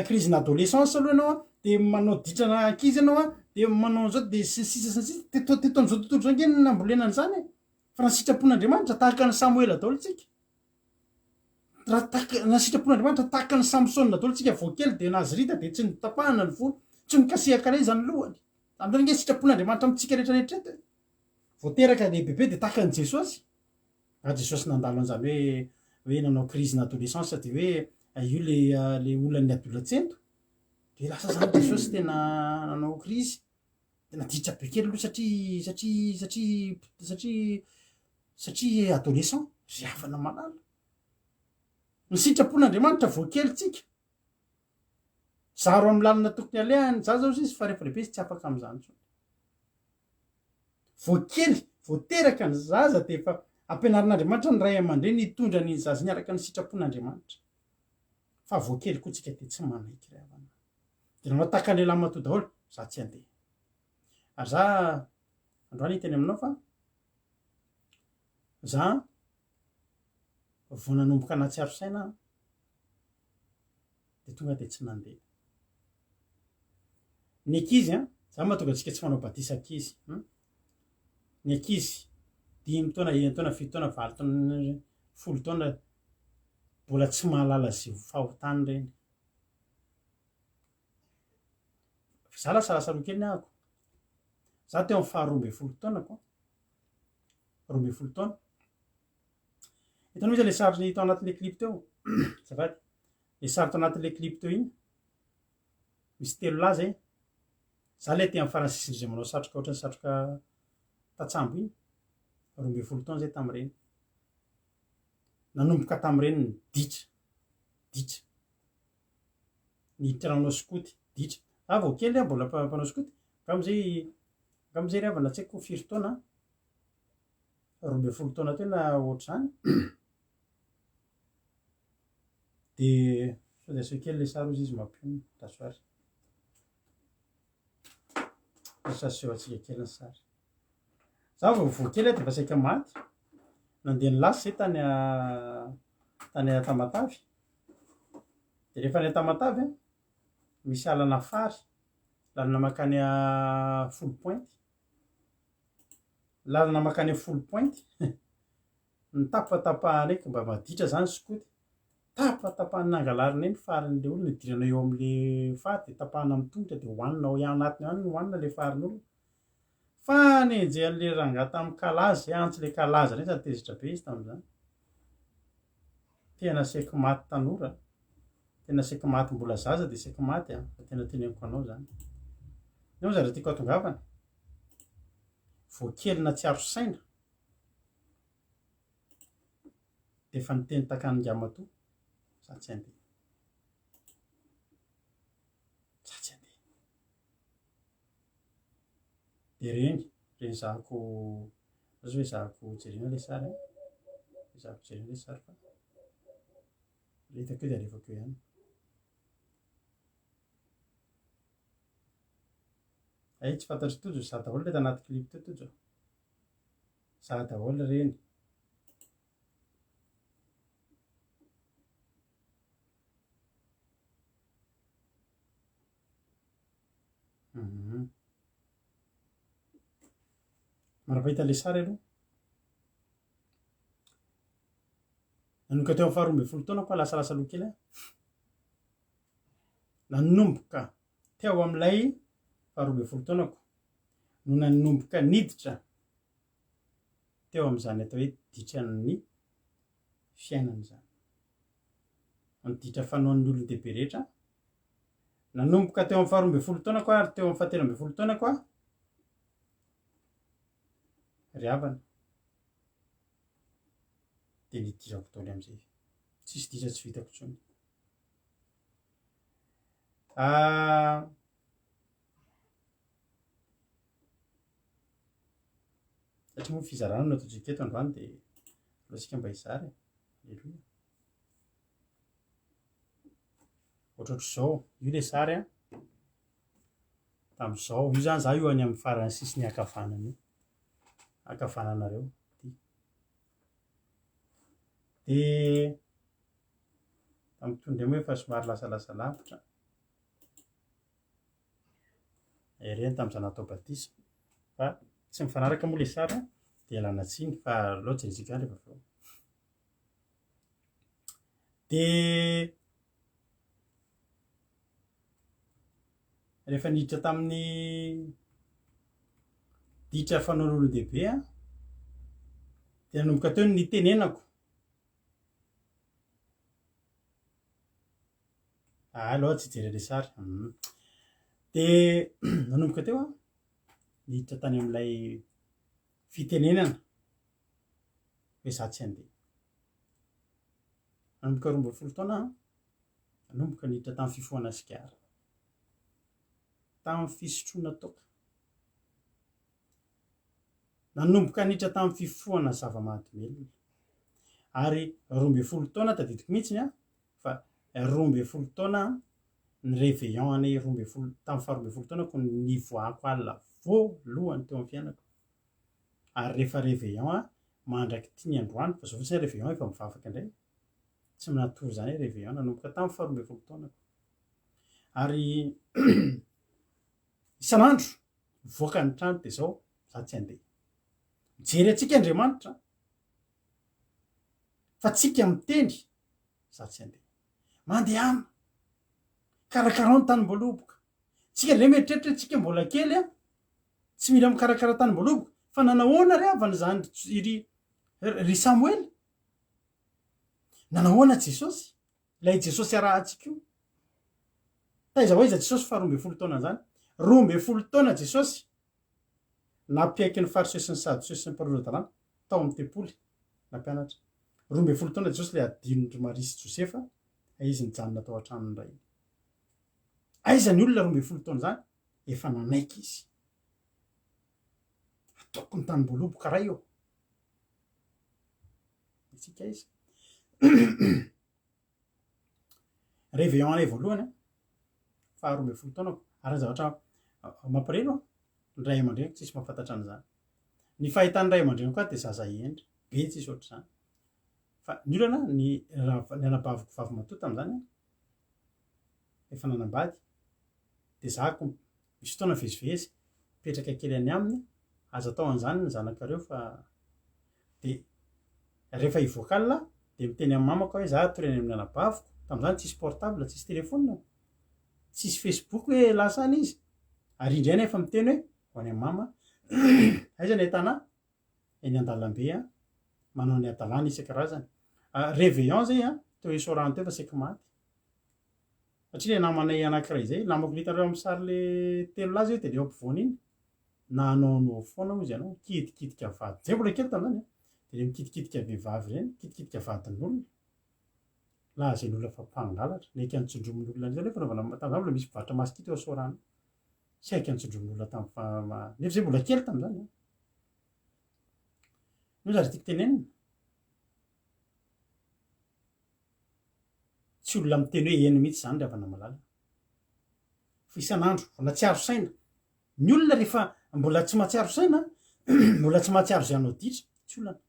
Speaker 1: crise n'adolescence aloha ianao a de manao ditrana ankizy ianao a de manao an'izao de sisa teton'izao tontolo zao nkeny nambolena an'izany fa raha ny sitrapon'andriamanitra tahaka ny samoela daholo tsika raha na sitrapon'andriamanitra tahaka ny samsona daholo tsika voakely de nazirita de tsy nitapahana ny volo tsy nikasiakana izy zany lohany am'zany nge sitrapon'andriamanitra amitsika rehetrarehetra eto voateraka lehibebe de tahaka ny jesosy jesosy nandalo an'izany hoe nanao crise n'adolescence de hoe io le olonan'ny adolatsento de lasa zany jesosy tena nanao crise tena ditra be kely aloha satria adolescent ry havana malala ny sitrapon'andriamanitra voakely tsika zaro amin'ny lalina tokony alehany za zao izy fa rehefa lehibe izy tsy afaka am'izany tsony voakely voateraka ny zaza de efa ampianarin'andriamanitra ny ray aman-dreny hitondra ny zaza niaraka ny sitrapon'andriamanitra fa voakely koa tsika de tsy manaiky ry havana de nanao tahaka ny lehilahy matoa daholo za tsy andeha ary za androany hiteny aminao fa za vo nanomboka anatsiaro saina de tonga de tsy nandeha ny ankizy a za mahatonga atsika tsy manao batisa ankizy ny ankizy 5 taona 1 taona 7 taona 8 taona 10 taona mbola tsy mahalala zay fahotany reny za lasa roa kely ny ahako za teo amin'ny faha 12 taonako 12 taona hitanao izy le sary tao anatin'le clip teo zafady le sary tao anatin'le clip teo iny misy 3 lahy zay za le ty amin'ny faransisiny zay manao satroka ohatrany satroka tatsambo iny 12 taona zay tamin'ireny nanomboka tamin'ireny ny ditra niditra nanao skoty ditra vao kely mbola mpanao skoty am'izay ry havana tsy haiko 5 taona 12 taona teo na ohatr'izany de sao de aseo kely le sary ozy izy mampionona rasoary saseho atsika kely ny sary za vo kely de fa saika maty nandeha ny lasy zay tany Tamatavy de rehefa ny Tamatavy misy alana fary lalana makany Folo Pointe lalana makany Folo Pointe ny tapatapahana ndraiky mba maditra zany skoty tapatapahany nangalarina eny farin'le olona idirana eo am'le fary de tapahana amin'ny tongotra de hoanina ao anatiny any hoanina le farin'olona fa nenjey an'le rangahy tamin'ny kalaza antsy le kalaza reny sady tezitra be izy tamin'izany tena saiko maty tanora tena saiko maty mbola zaza de saiko maty fa tena teneniko anao zany nao zara tiako atongavana voakely na tsiaro saina de fa niteny takan'Andriamatoa za tsy andeha de reny zahako azo hoe zahako jerena le sary zahako jerena le sary fa le hitako hoe de alefako eo ihany tsy fantatro tojo za daholo le tanaty clip teo tojo za daholo reny marapahita le sary aloha nanomboka teo amin'ny faharoa ambin'ny folo taona koa lasalasa loha kely nanomboka teo amin'ilay faharoa ambin'ny folo taonako no nanomboka niditra teo amin'izany atao hoe ditran'ny fiainana zany niditra fanaon'ny olon-dehibe rehetra nanomboka teo amin'ny faharoa ambin'ny folo taonako ary teo amin'ny fahatelo ambin'ny folo taonako ry havana de nidirako taoly am'izay tsisy ditra tsy vitako intsony satria moa fizarana no ataontsika eto androany de alohantsika mba hizary alleloia ohatrohatr'izao io le sary tamin'izao io zany za io any amin'ny farany sisiny akavanana io akavananareo de tamin'ny tondra moa efa somary lasalasa lavitra reny tamin'izany atao batisa fa tsy mifanaraka moa le sary de alana tsiny fa loatra jeretsika any rehefa aveo de rehefa niditra tamin'ny ditra fanaon'olon-dehibe de nanomboka teo ny tenenako loha tsy jere le sary de nanomboka teo niditra tany amin'ilay fitenenana hoe za tsy andeha nanomboka roa ambin'ny folo taona nanomboka niditra tamin'ny fifohana sigara tamin'ny fisotroana toka nanomboka niditra tamin'ny fifohana zava-mahadomelona ary roa ambin'ny folo taona tadidiko mihitsiny fa roa ambin'ny folo taona ny réveillon any roa ambin'ny folo tamin'ny faharoa ambin'ny folo taonako nivoako alina voalohany teo amin'ny fiainako ary rehefa réveillon mandraky tiany androany fa zao fotsiny réveillon efa mivavaka indray tsy minatory zany hoe réveillon nanomboka tamin'ny faharoa ambin'ny folo taonako ary isan'andro mivoaka ny trano de zao za tsy andeha mijery atsika Andriamanitra fa tsika miteny za tsy andeha mandehana karakara ny tany-mboaloboka tsika le mieritreritra tsika mbola kely tsy mila mikarakara tany-mboaloboka fa nanahoana ry havana zany ry Samoely nanahoana Jesosy ilay Jesosy arahantsika io taiza ho iza Jesosy fa roa ambin'ny folo taona zany roa ambin'ny folo taona Jesosy nampiaiky ny fariseo sy ny sadoseo sy ny mpanorona-dalàna tao amin'ny tempoly nampianatra roa ambin'ny folo taona Jesosy le adinondry Maria sy Josefa izy nijanona tao an-tranony iray aiza ny olona roa ambin'ny folo taona zany efa nanaiky izy ataoko ny tany-mboaloboka ray eo itsika izy réveillon anay voalohany faharoa ambin'ny folo taonako ary zavatra mampireno ndray aman-dreny tsisy mahafantatra an'izany ny fahitany ray aman-dreny koa de zaza endry be tsisy ohatr'izany fa ny olana ny anabaviko vavy matoa tamin'izany efa nanambady de zahako misy fotoana vezivezy petraka kely any aminy aza atao an'izany ny zanakareo fa de rehefa hivoakalina de miteny amin'ny mamako hoe za toreny amin'ny anabaviko tamin'izany tsisy portable tsisy telefona tsisy Facebook hoe lasa any izy ary indray nefa miteny hoe ho any amin'ny mama aiza ny ahitana eny an-dalambe manao ny adalàna isan-karazany réveillon zay teo isorano teo fa saika maty satria le namanay anankiray zay namako litareo amin'ny sary le telo laza io de le ampovoany iny nanao foana moa izy ianao kitikitika vady zay mbola kely tamin'izany de le mikitikitika vehivavy reny kitikitika vadin'olona laha zay n'olona fa mpangalatra le kantsondromin'olona zay le fanaovana tamin'izany mbola misy mpivarotra masikita eo Sorano sy haika nitsondromin'olona nefa zay mbola kely tam'izany no za ry tiako tenenina tsy olona miteny hoe eny mihitsy zany ry havana malala fa isan'andro mbola tsy aro saina ny olona rehefa mbola tsy mahatsiaro saina mbola tsy mahatsiaro zay anao ditra tsy olana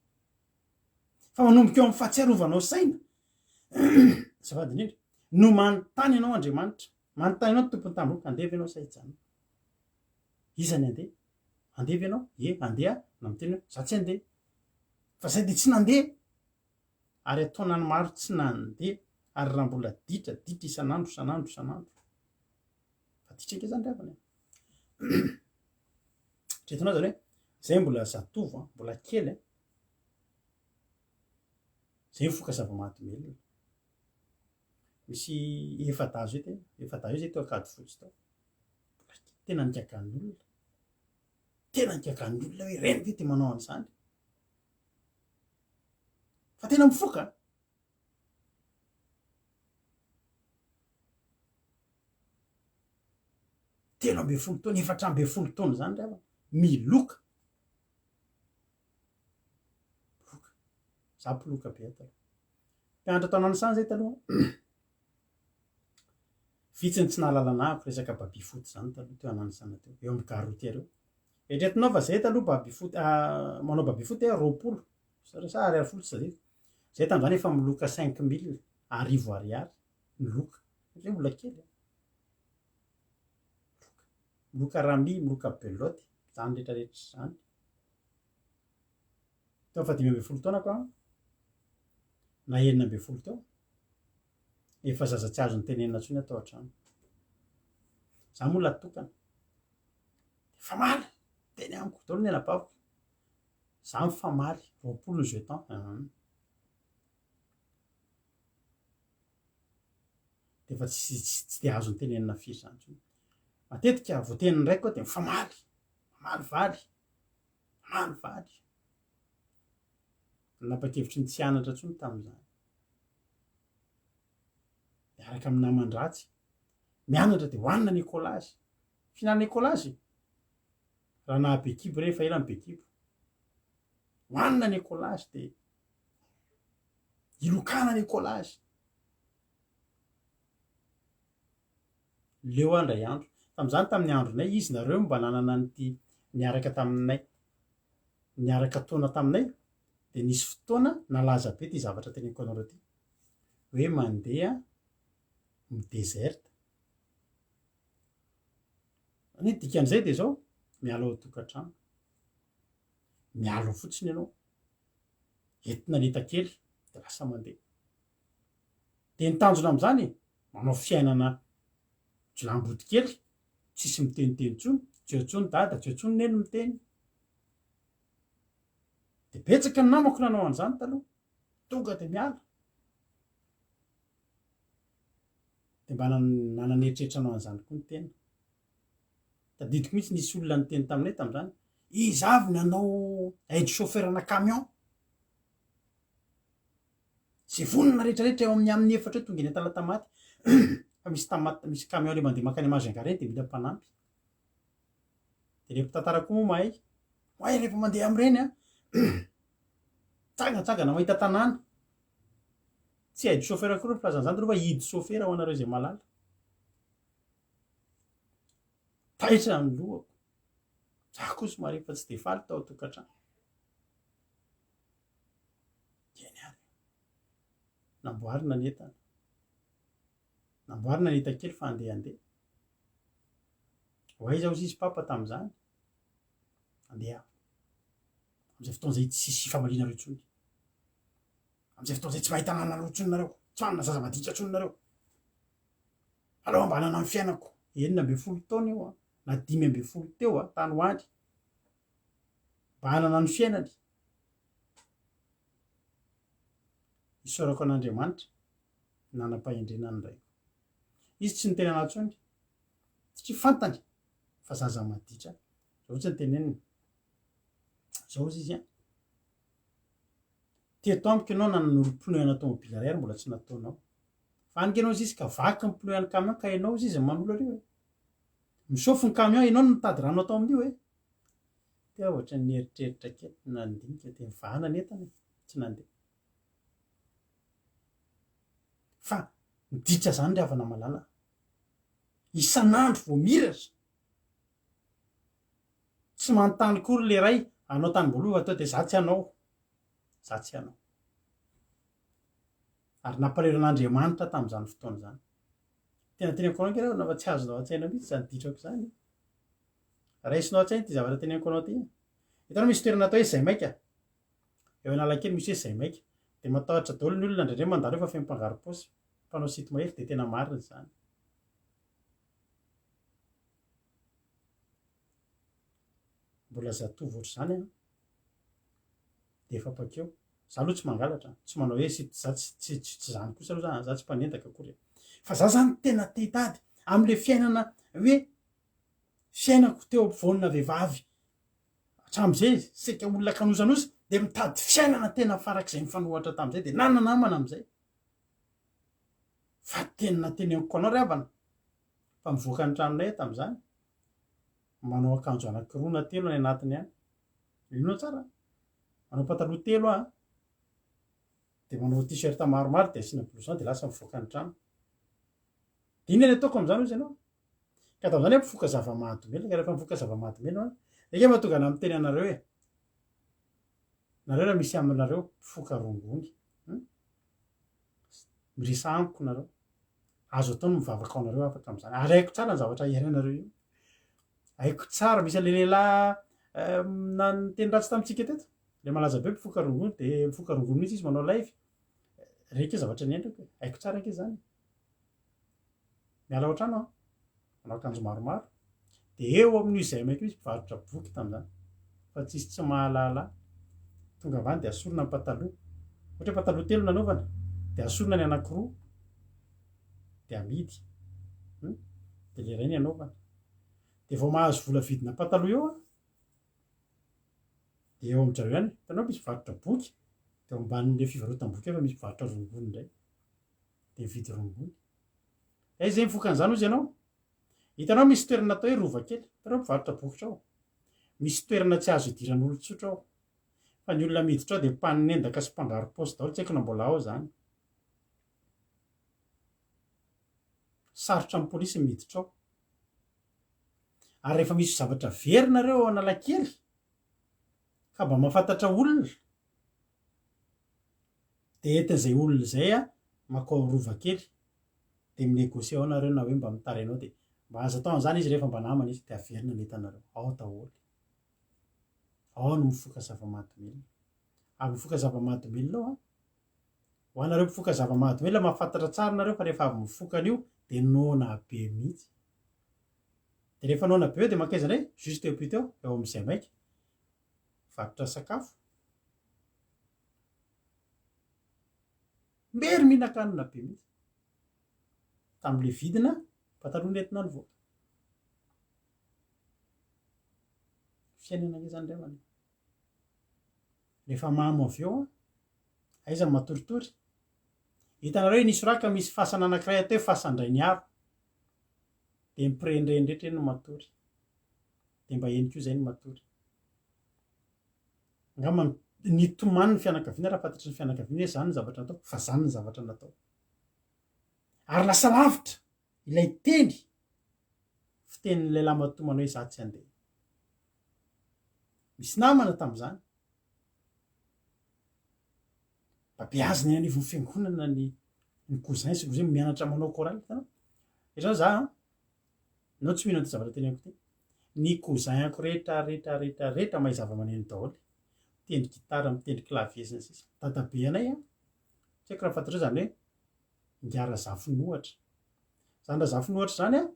Speaker 1: fa manomboka eo amin'ny fahatsiarovanao saina zafady indrindra no manontany ianao andriamanitra manontany ianao tompony tamboka andevy ianao saitsana izany andevy ianao andeha na miteny hoe za tsy andeha fa zay de tsy nandeha ary ataonany maro tsy nandeha ary raha mbola ditra isan'andro fa ditra ke zany ravana tretonao zany hoe zay mbola zatovo mbola kely zay mifoka zava-mahadomelona misy efadazo zay teo akady fotsy tao tena nikakan'ny olona hoe reny ve ty manao an'izany fa tena mifoka telo ambe folo taona 4 taona zany rava miloka za mpoloka be taloha mpianatra tao an'any sany zay taloha vitsiny tsy nahalalana resaka baby foty zany taloha teo anany sana teo eo amin'ny garoty areo eretinao fa zay taloha baby foty manao baby foty roapolo sa ariary folo tsy zay zay tam'zany efa miloka 5 000 arivo ariary miloka zay mbola kely miloka rami miloka beloty zany rehetrarehetra zany teo fa 5 ambin'ny folo taona koa na 9 ambin'ny folo teo efa zaza tsy azo ny tenenina ntsony atao an-trano za mola tokana famaly teny amiko tolo ny enapaviko za mifamaly 20 jeton de efa tsy de azo ny tenenina firy zany ntsony matetika voateniny raiky koa de mifamaly valy napakevitry ny tsy anatra ntsony tam'izany miaraka amin'ny naman-dratsy mianatra de hoanina nikolazy fihinana nikolazy raha naha bekibo rehefa ela ny bekibo hoanina nikolazy de ilokana nikolazy leo andray andro tam'izany tamin'ny andronay izy nareo mba nanana nyty niaraka taminay niaraka taona taminay de nisy fotoana nalaza be ty zavatra teneniko anareo ty hoe mandeha my deserta ny dikan'izay de zao miala ao tokantrano mialo fotsiny ianao entina neta kely de lasa mandeha de nitanjona am'izany manao fiainana jolambody kely tsisy miteniteny tsony tseotsony dada tseotsony neny miteny de betsaka ny namako nanao an'izany taloha tonga de miala de mba nananeritreritra anao an'izany koa ny tena tadidiko mihitsy nisy olona ny teny taminay tam'izany izy avy nanao aide chauffeurna camion zay vonona rehetrarehetra eo amin'ny efatra hoe tonga eny an-talatamaty fa misy camion le mandeha makany Majunga de mila mpanampy de le mpitantarako moa mahay hoay rehefa mandeha am'ireny tsangatsangana mahita tanàna tsy aide chauffeur koa reo filazan'izany reo fa idy chauffeur ho anareo zay malala taitra amin'ny lohako za koa somary efa tsy de faly tao tokantrano eny ary namboarina netana namboarina neta kely fa andeha hoaiza ozy izy papa tam'izany andeha am'izay fotoana zay tsy famaliana reo tsony am'izay fotoana zay tsy mahita nana reo tsony nareo tsy manana zaza maditra tsony nareo aloha mba hanana ny fiainako 9 ambin'ny folo taona eo na 5 ambin'ny folo teo tany hoany mba hanana ny fiainany isaorako an'Andriamanitra nanam-pahendrenany raiko izy tsy niteny anazy tsony tsy fantany fa zaza maditra zao tsy nyteneniny zao izy izy teto amiko ianao nanolo pneu ana tomobile ary mbola tsy nataonao fa angy ianao izy ka vaky ny pneu any camion ka ianao izy manolo areo misofo ny camion ianao no mitady rano atao amin'io tea ohatra ny eritreritra kely nandinika de mivahana ny entana tsy nandeha fa miditra zany ry havana malala isan'andro vo miratra tsy manontany kory le ray anao tany bolova atao de za tsy anao ary nampaleron'Andriamanitra tamin'izany fotoana zany tena teneniko anao kira nafa tsy azonao an-tsaina mihitsy zany ditrako zany raisinao an-tsaina ty zavatra teneniko anao ty hitanao misy toerana atao hoe zay maika eo Analakely misy hoe zay maika de matahotra daholo ny olona indraindray mandalo hoe fa feno mpangaro paosy mpanao sity mahery de tena marina zany mbola zatovo ohatry zany de efa pakeo za aloha tsy mangalatra tsy manao hoe za tsy zany kosa aloha za tsy mpanendaka akory fa za zany tena te hitady am'le fiainana hoe fiainako teo ampovoanina vehivavy hatram'izay seka olona kanosanosa de mitady fiainana tena farak'izay mifanohatra tam'izay de nananamana am'izay fa tena teneniko anao ry havana fa mivoaka ny tranonay tam'izany manao akanjo anankirona telo any anatiny any inao tsara manao pataloha telo de manao t-shirt maromaro de asina blouson de lasa mivoaka ny trano de iny le ataoko am'izany ozy ianao ka tam'izany hoe mpifoka zava-mahadomely ka rehefa mifoka zava-mahadomely de ke mahatonga ana miteny anareo hoe nareo raha misy aminareo mpifoka rongony mirisa amiko nareo azo atao no mivavaka ao nareo afaka am'izany ary haiko tsara ny zavatra iarainareo io haiko tsara misy le lehilahy teny ratsy tamitsika teto le malaza be mpifoka rongony de mifoka rongony mihitsy izy manao live reke zavatra ny endriko haiko tsara ke zany miala oatrano manao akanjo maromaro de eo amin'io izay maiko izy mpivarotra boky tam'izany fa tsisy tsy mahalala tonga avany de asorona ny pataloha ohatra hoe pataloha telo nanaovana de asorona ny anankiroa de amidy de le ray ny anaovana de vao mahazo vola vidina pataloha eo de eo am'jareo ihany hitanao misy mpivarotra boky de eo ambanin'le fivarotam-boky efa misy mpivarotra rongony indray de mividy rongony zay mifoka an'izany ozy ianao hitanao misy toerana atao hoe rova kely hitanao mpivarotra bokotra ao misy toerana tsy azo idiran'olon-tsotra ao fa ny olona miditra ao de mpanendaka sy mpangaro paosy daholo tsy haiko na mbola ao zany sarotra amin'ny polisy miditra ao ary rehefa misy zavatra verinareo ao Analakely ka mba mahafantatra olona de entin'izay olona zay makao rova kely de minegosie ao nareo na hoe mba mitarainao de mba azo atao an'izany izy rehefa mba namana izy de averina ny entanareo ao daholo ao no mifoka zava-mahadomelina ary mifoka zava-mahadomelina ao ho anareo mifoka zava-mahadomelina mahafantatra tsara nareo fa rehefa avy mifoka an'io de nona be mihitsy de rehefa nona be eo de mankaiza ndray juste eo pito eo am'izay maika varotra sakafo mery mihinan-kanina be mihitsy tam'le vidina pataloha nentina ny voaka fiainana ke zany ray amana rehefa mamo avy eo aiza ny matoritory hitanareo nisy raka misy fasana anankiray atao hoe fasandray ny aro de mipirendrendretra eny no matory de mba eniko io zay ny matory angamba nitomany ny fianakaviana raha fantatry ny fianakaviana hoe zany ny zavatra natao fa zany ny zavatra natao ary lasa lavitra ilay teny fitenin'ny lehilahy matomana hoe za tsy andeha misy namana tam'izany babeaziny anivon'ny fiangonana ny cousin sy cousin mianatra manao choral hitanao etra za nao tsy mino ty zavatra teneniko ty ny cousinko rehetra mahay zava-maneno daholo mitendry gitara mitendry clavier sy ny sisa dadabe anay tsy haiko raha fantareo zany hoe Ngara Zafinohatra zany raha Zafinohatra zany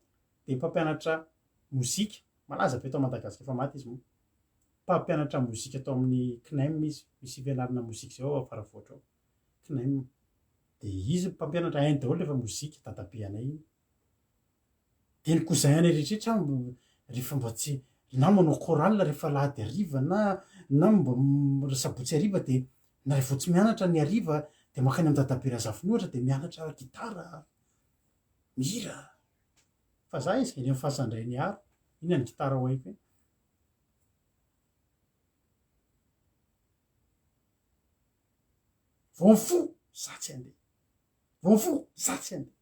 Speaker 1: de mpampianatra mozika malaza be tao Madagasikara efa maty izy moa mpampianatra mozika atao amin'ny CNEM izy misy fianarana mozika zay ao afaravoatra ao CNEM de izy mpampianatra hainy daholo rehefa mozika dadabe anay iny de ny cousin anay rehetrarehetra rehefa mba tsy na manao choral rehefa lahady hariva na mba sabotsy hariva de na rehefa tsy mianatra ny hariva de makany amin'ny dadabe Razafinohatra de mianatra gitara mihira fa za izy eny am'fahasandray ny aro iny any gitara ho haiko hoe vonfo zatsy andeha vonfo zatsy andeha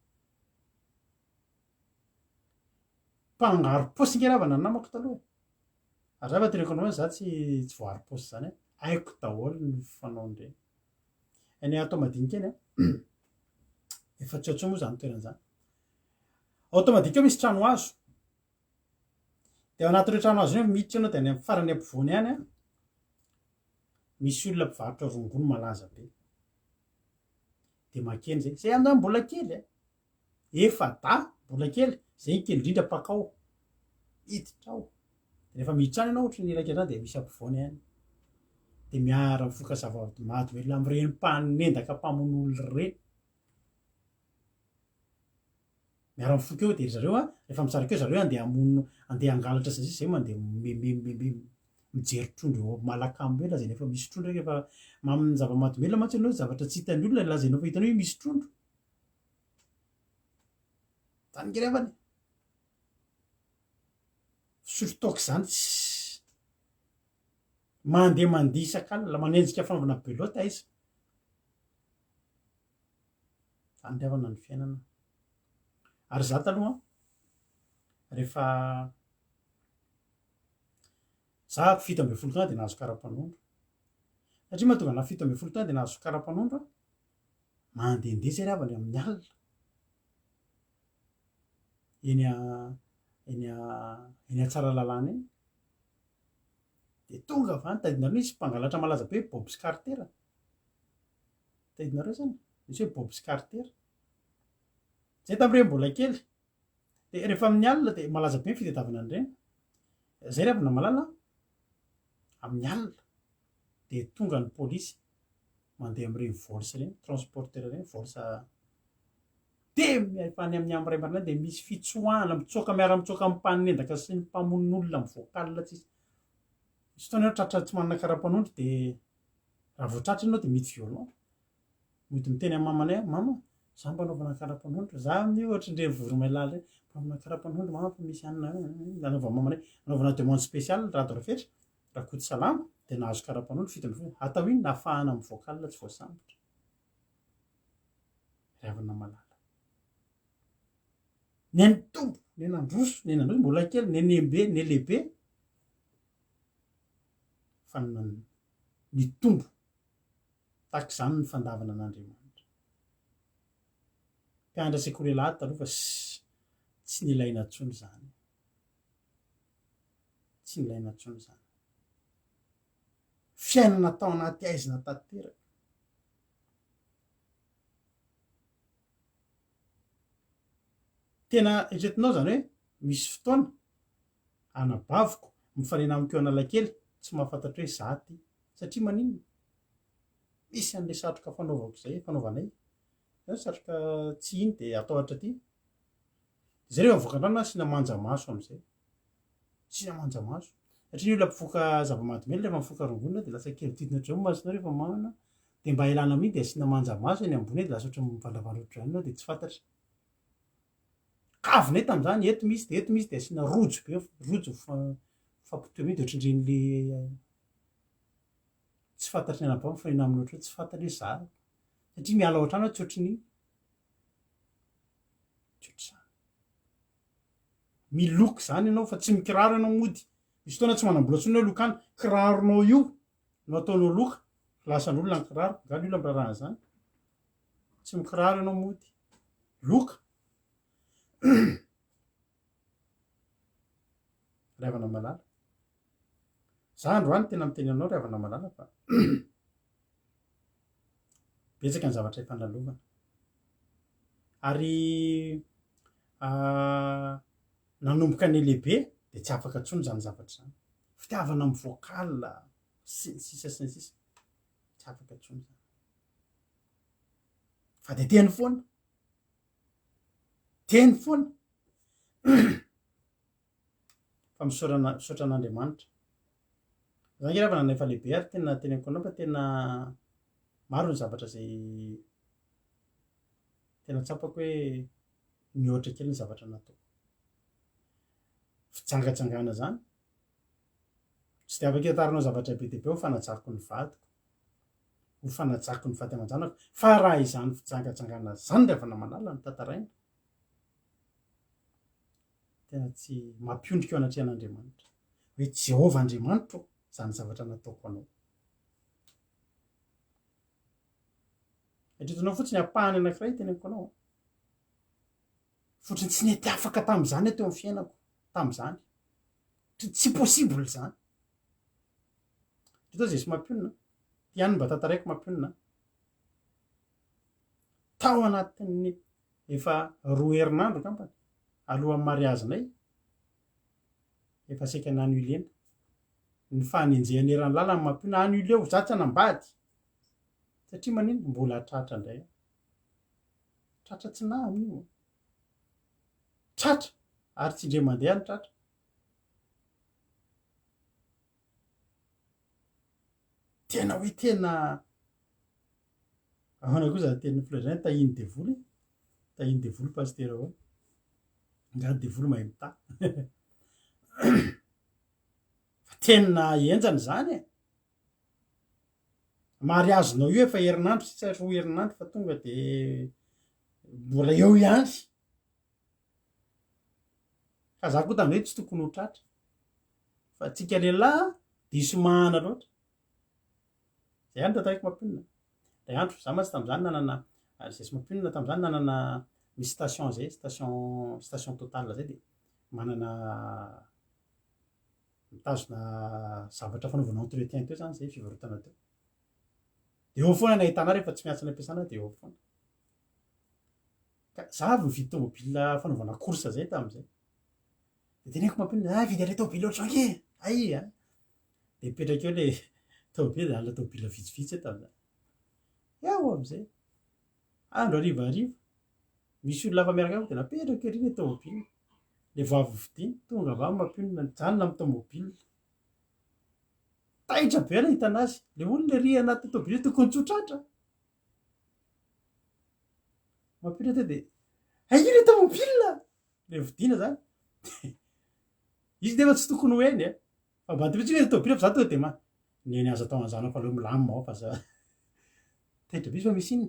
Speaker 1: mpangaro paosy ngeravana ny namako taloha ary za vatereko anao za tsy voary paosy zany haiko daholo ny fanaondreny eny automadiniky eny efa tsoatso moa zany toeran'zany automadika eo misy trano azo de ao anatin'ireo trano azo io miditra anao de any amin'ny farany ampovoany any misy olona mpivarotra rongony malaza be de makeny zay andao mbola kely efa da mbola kely zay kely indrindra pakao hiditra ao de rehefa miditra any ianao ohatry ny ilaka zany de misy ampovoany any de miara mifoka zava-mahadomelona amin'ireny mpanendaka mpamono'olo reny miara mifoka eo de zareo rehefa mitsaraka eo zareo andeha amono andeha angalatra zay mandeha mijery trondro eo malakambo eo lazaina efa misy trondro rehefa amin'ny zava-mahadomelona mantsy ianao zavatra tsy hitan'ny olona lazainao fa hitanao hoe misy trondro zany ngerevany fisotro taoko zany mandeha isak'alina manenjika fanaovana beloty izy zany ndiavana ny fiainana ary za taloha rehefa za 7 taona de nahazo kara-panondro satria mahatonga na 7 taona de nahazo kara-panondro mandehandeha zay ravany amin'ny alina eny atsara lalàna eny de tonga avany tadinareo misy mpangalatra malaza be Bob Scarter tadinareo zany misy hoe Bob Scarter zay tam'ireny mbola kely de rehefa amin'ny alina de malaza be ny fitadiavana an'ireny zay ravana malala amin'ny alina de tonga ny polisy mandeha amin'ireny volsa reny transporteur reny volsa de mifany amin'ny am'ray marina de misy fitsoahana mitsoaka miara mitsoaka amin'ny mpanendaka sy ny mpamonon'olona amin'ny voakalina tsisy misy fotoana ianao tratra tsy manana kara-panondro de raha vao tratra ianao de mity violon mody miteny amin'ny mamany mama za mba anaovana kara-panondro za amin'ny ohatry ndreny voromailala anaovana kara-panondro mama fa misy anina anaovana mamany anaovana demande spéciale raha dorafetra raha kody salama de nahazo kara-panondro 7 atao iny nafahana amin'ny voakalina tsy voasambotra ravana malala ny any tombo ny anandroso ny anandroso mbola kely ny anembe ny lehibe fa ny tombo tahaka izany ny fandavana an'Andriamanitra mpianatra sekoly lahy taloha fa tsy nilaina intsony zany tsy nilaina intsony zany fiainana tao anaty aizina tanteraka tena eritreretinao zany hoe misy fotoana anabaviko mifanena amiko eo analakely tsy mahafantatra hoe za ty satria maninona misy an'le satroka fanaovako zay fanaovanay satroka tsy iny de atao hatraty zay rehefa mivoaka andrano na sina manja maso am'izay sina manja maso satria olona mpivoaka zava-mahadomelona rehefa mivoaka rongona de lasa kely didina ohatr'izay masonao rehefa manana de mba ilana amin'iny de asina manja maso eny ambony de lasa ohatry mivandravandra anao de tsy fantatra kavina tam'izany eto misy de asina rojo be rojo fampitoy miny de ohatrindren'le tsy fantatry ny anabao mifanena amin'ny ohatry hoe tsy fantatra hoe za satria miala ao an-trano tsy ohatry ny tsy ohatry zany miloka zany ianao fa tsy mikiraro ianao mody misy fotoana tsy manambola tsony hoe lokany kiraronao io no ataonao loka lasan'olona ny kiraro ngany olona mirarahana zany tsy mikiraro ianao mody loka ravana malala za androany tena miteny anao ravana malala fa betsaka ny zavatra ifanalovana ary nanomboka ny lehibe de tsy afaka intsony zany zavatra zany fitiavana amin'ny voakalina sy ny sisa tsy afaka intsony zany fa de teny foana fa misaotra an'Andriamanitra zany nge ravana efa lehibe ary tena teneniko anao fa tena maro ny zavatra zay tena tsapako hoe mihoatra kely ny zavatra natao fitsangatsangana zany tsy de afaka itarinao zavatra be deabe ho fanatsariko ny vadiko ho fanatsariko ny vady aman-janako fa raha izany fitsangatsangana zany de avana manala ny tantaraina tena tsy mampiondrika eo anatrehan'Andriamanitra hoe Jehova Andriamanitro zany zavatra nataoko anao etretanao fotsiny ampahany anankiray teneniko anao fotriny tsy nety afaka tam'izany teo amin'ny fiainako tam'izany tsy possible zany tao zay sy mampionina tiany mba tantaraiko mampionina tao anatin'ny efa 2 herinandro kampany alohan'ny mariazinay efa saika nanule ny fanenjehany eran'ny lalany mampiona anule ho zatsy anambady satria manino mbola tratra indray tratra tsy na amin'io tratra ary tsy indre mandeha ny tratra tena hoe tena ahoana koa za teny filazany tahiny devoly pasteur ao ngany devoly mahay mita fa tena enjany zany mariazinao io efa herinandro sy 2 herinandro fa tonga de mbola eo ihany ka za koa tamin'izay tsy tokony ho tratra fa tsika lehilahy diso mahana loatra zay any tantaraiko mampionina de andro za matsy tam'izany nanana zay sy mampionina tam'izany nanana misy station zay station Total zay de manana mitazona zavatra fanaovana entretien teo zany zay fivarotana teo de eo foana nahitana rehefa tsy miasa ny ampiasana de eo foana ka za avy mividy tomobile fanaovana course zay tam'izay de teneniko mampionina vidy ale tomobile ohatranke aia de mipetraka eo le tomobile de ala tomobile vitsivitsy tam'izay eo am'izay andro ariva misy olona lafa miaraka de napetraka ery le tomobile le vavy vidiny tonga va mampionina janona amy tomobile taitra be ala hitanazy le olona ry anaty tomobile tokony tsotratra mampionina te de io le tomobile le vidina zany izy defa tsy tokony ho eny fa mba tepetsika le tomobile fa za tonga de neny aza atao an'izany fa aloha milamina ao fa za taitra be izy fa misy iny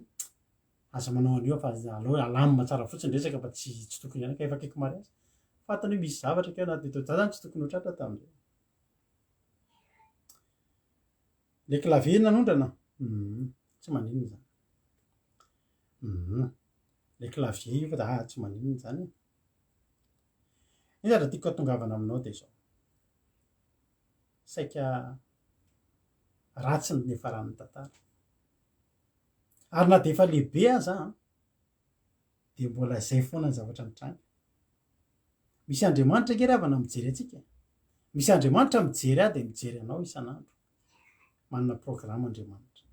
Speaker 1: aza manao an'io fa aloha alamina tsara fotsiny resaka fa tsy tokony ihany ka efa akaiky mariazy fantany hoe misy zavatra keo anaty za zany tsy tokony ho tratra tam'izay le clavier nanondrana tsy maninona zany le clavier io fa da tsy maninona zany ny zatra tiako atongavana aminao de zao saika ratsy ny faran'ny tantara ary na de efa lehibe aza de mbola zay foana ny zavatra mitranga misy Andriamanitra ke ravana mijery atsika misy Andriamanitra mijery de mijery anao isan'andro manana programme Andriamanitra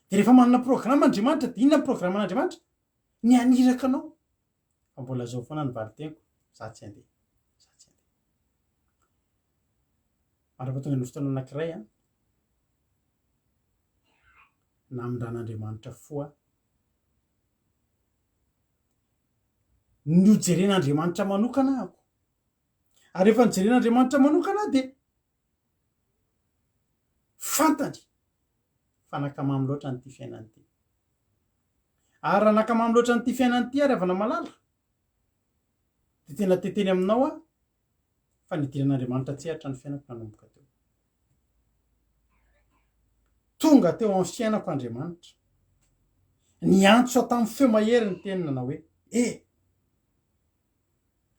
Speaker 1: de rehefa manana programme Andriamanitra de inona programme an'Andriamanitra ny aniraka anao fa mbola zao foana ny valiteniko za tsy andeha marapatonga ny fotoana anankiray namindran'Andriamanitra foa ny jeren'Andriamanitra manokana ako ary rehefa ny jeren'Andriamanitra manokana de fantany fa nakamamy loatra nyity fiainany ity ary raha nakamamy loatra nyity fiainany ity ary avana malala de tena teteny aminao fa nidiran'Andriamanitra tsy haritra ny fiainako nanomboka teo tonga teo amin'ny fiainako Andriamanitra ny antso tamin'ny feo mahery ny tenina hoe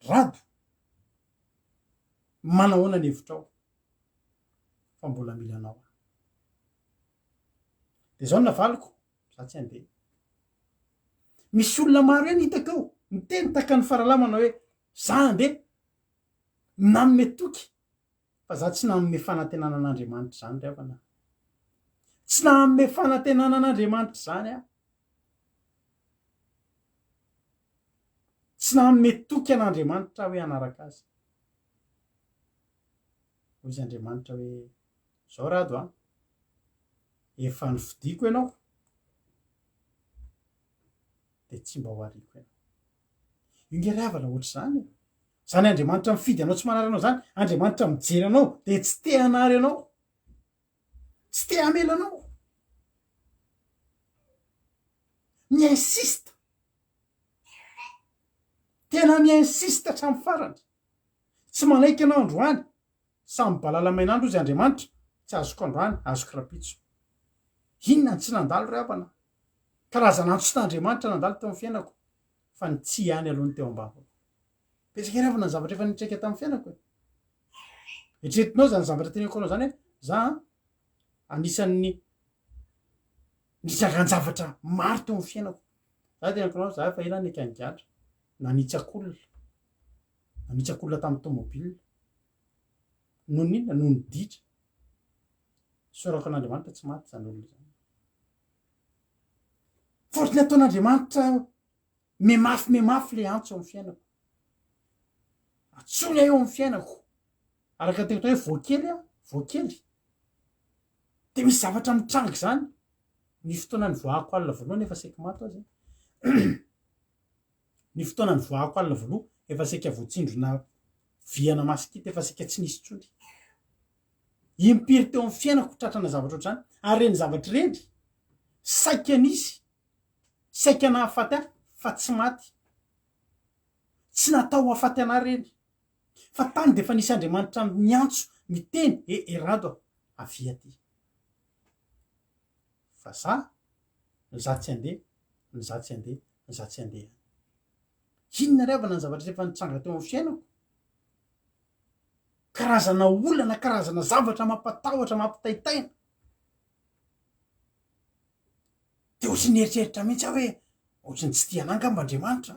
Speaker 1: rado manahoana ny hevitrao fa mbola mila anao de zao navaliko za tsy andeha misy olona maro eny hitakao miteny taka ny faralamana hoe za andeha nanome toky fa za tsy nanome fanantenanan'Andriamanitra zany ry avana tsy nanome fanantenanan'Andriamanitra zany tsy nanome toky an'Andriamanitra hoe anaraka azy hoy izy Andriamanitra hoe zao rado efa nifidiko ianao de tsy mba ho ariko ianao io nge ry havana ohatr' zany zany andriamanitra mifidy anao tsy manary anao zany andriamanitra mijery anao de tsy te hanary anao tsy te hamela anao miinsista tena miinsista hatramin'ny farany tsy manaiky anao androany samy balalamainandro izy andriamanitra tsy azoko androany azoko rapitso inona ny tsy nandalo ry avana karazana antson'andriamanitra nandalo teo amin'ny fiainako fa ny tsy ihany alohany teo ambavako pesaka ravana ny zavatra efa nitraika tamin'ny fiainako etretinao zany zavatra teneko anao zany hoe za anisan'ny nitrakan-javatra maro teo amin'ny fiainako za tenako anao za fa ilany ekangatra nanitsak'olona tamin'ny tomobile noho ninona noho ny ditra sorako an'andriamanitra tsy maty zany olona zany fotony ataon'andriamanitra memafy le antso eo amin'ny fiainako atsony eo amin'ny fiainako araka teko tao hoe voakely de misy zavatra mitrangy zany ny fotoana ny voahako alina voalohany efa saiky mato azy ny fotoana ny voahako alina voaloha efa saika voatsindrona viana masikita efa saika tsy nisy tsony impiry teo amin'ny fiainako tratrana zavatra oatra zany ary reny zavatra reny saika nisy saika nahafaty ahy fa tsy maty tsy natao hafaty ana reny fa tany de efa nisy andriamanitra miantso miteny erado avy aty fa za tsy andeha inona ry avana ny zavatra efa nitsanga teo amin'ny fiainako karazana olana karazana zavatra mampatahotra mampitaitaina de ohatrany eritreritra mihitsy aho hoe ohatrany tsy tia anangamba andriamanitra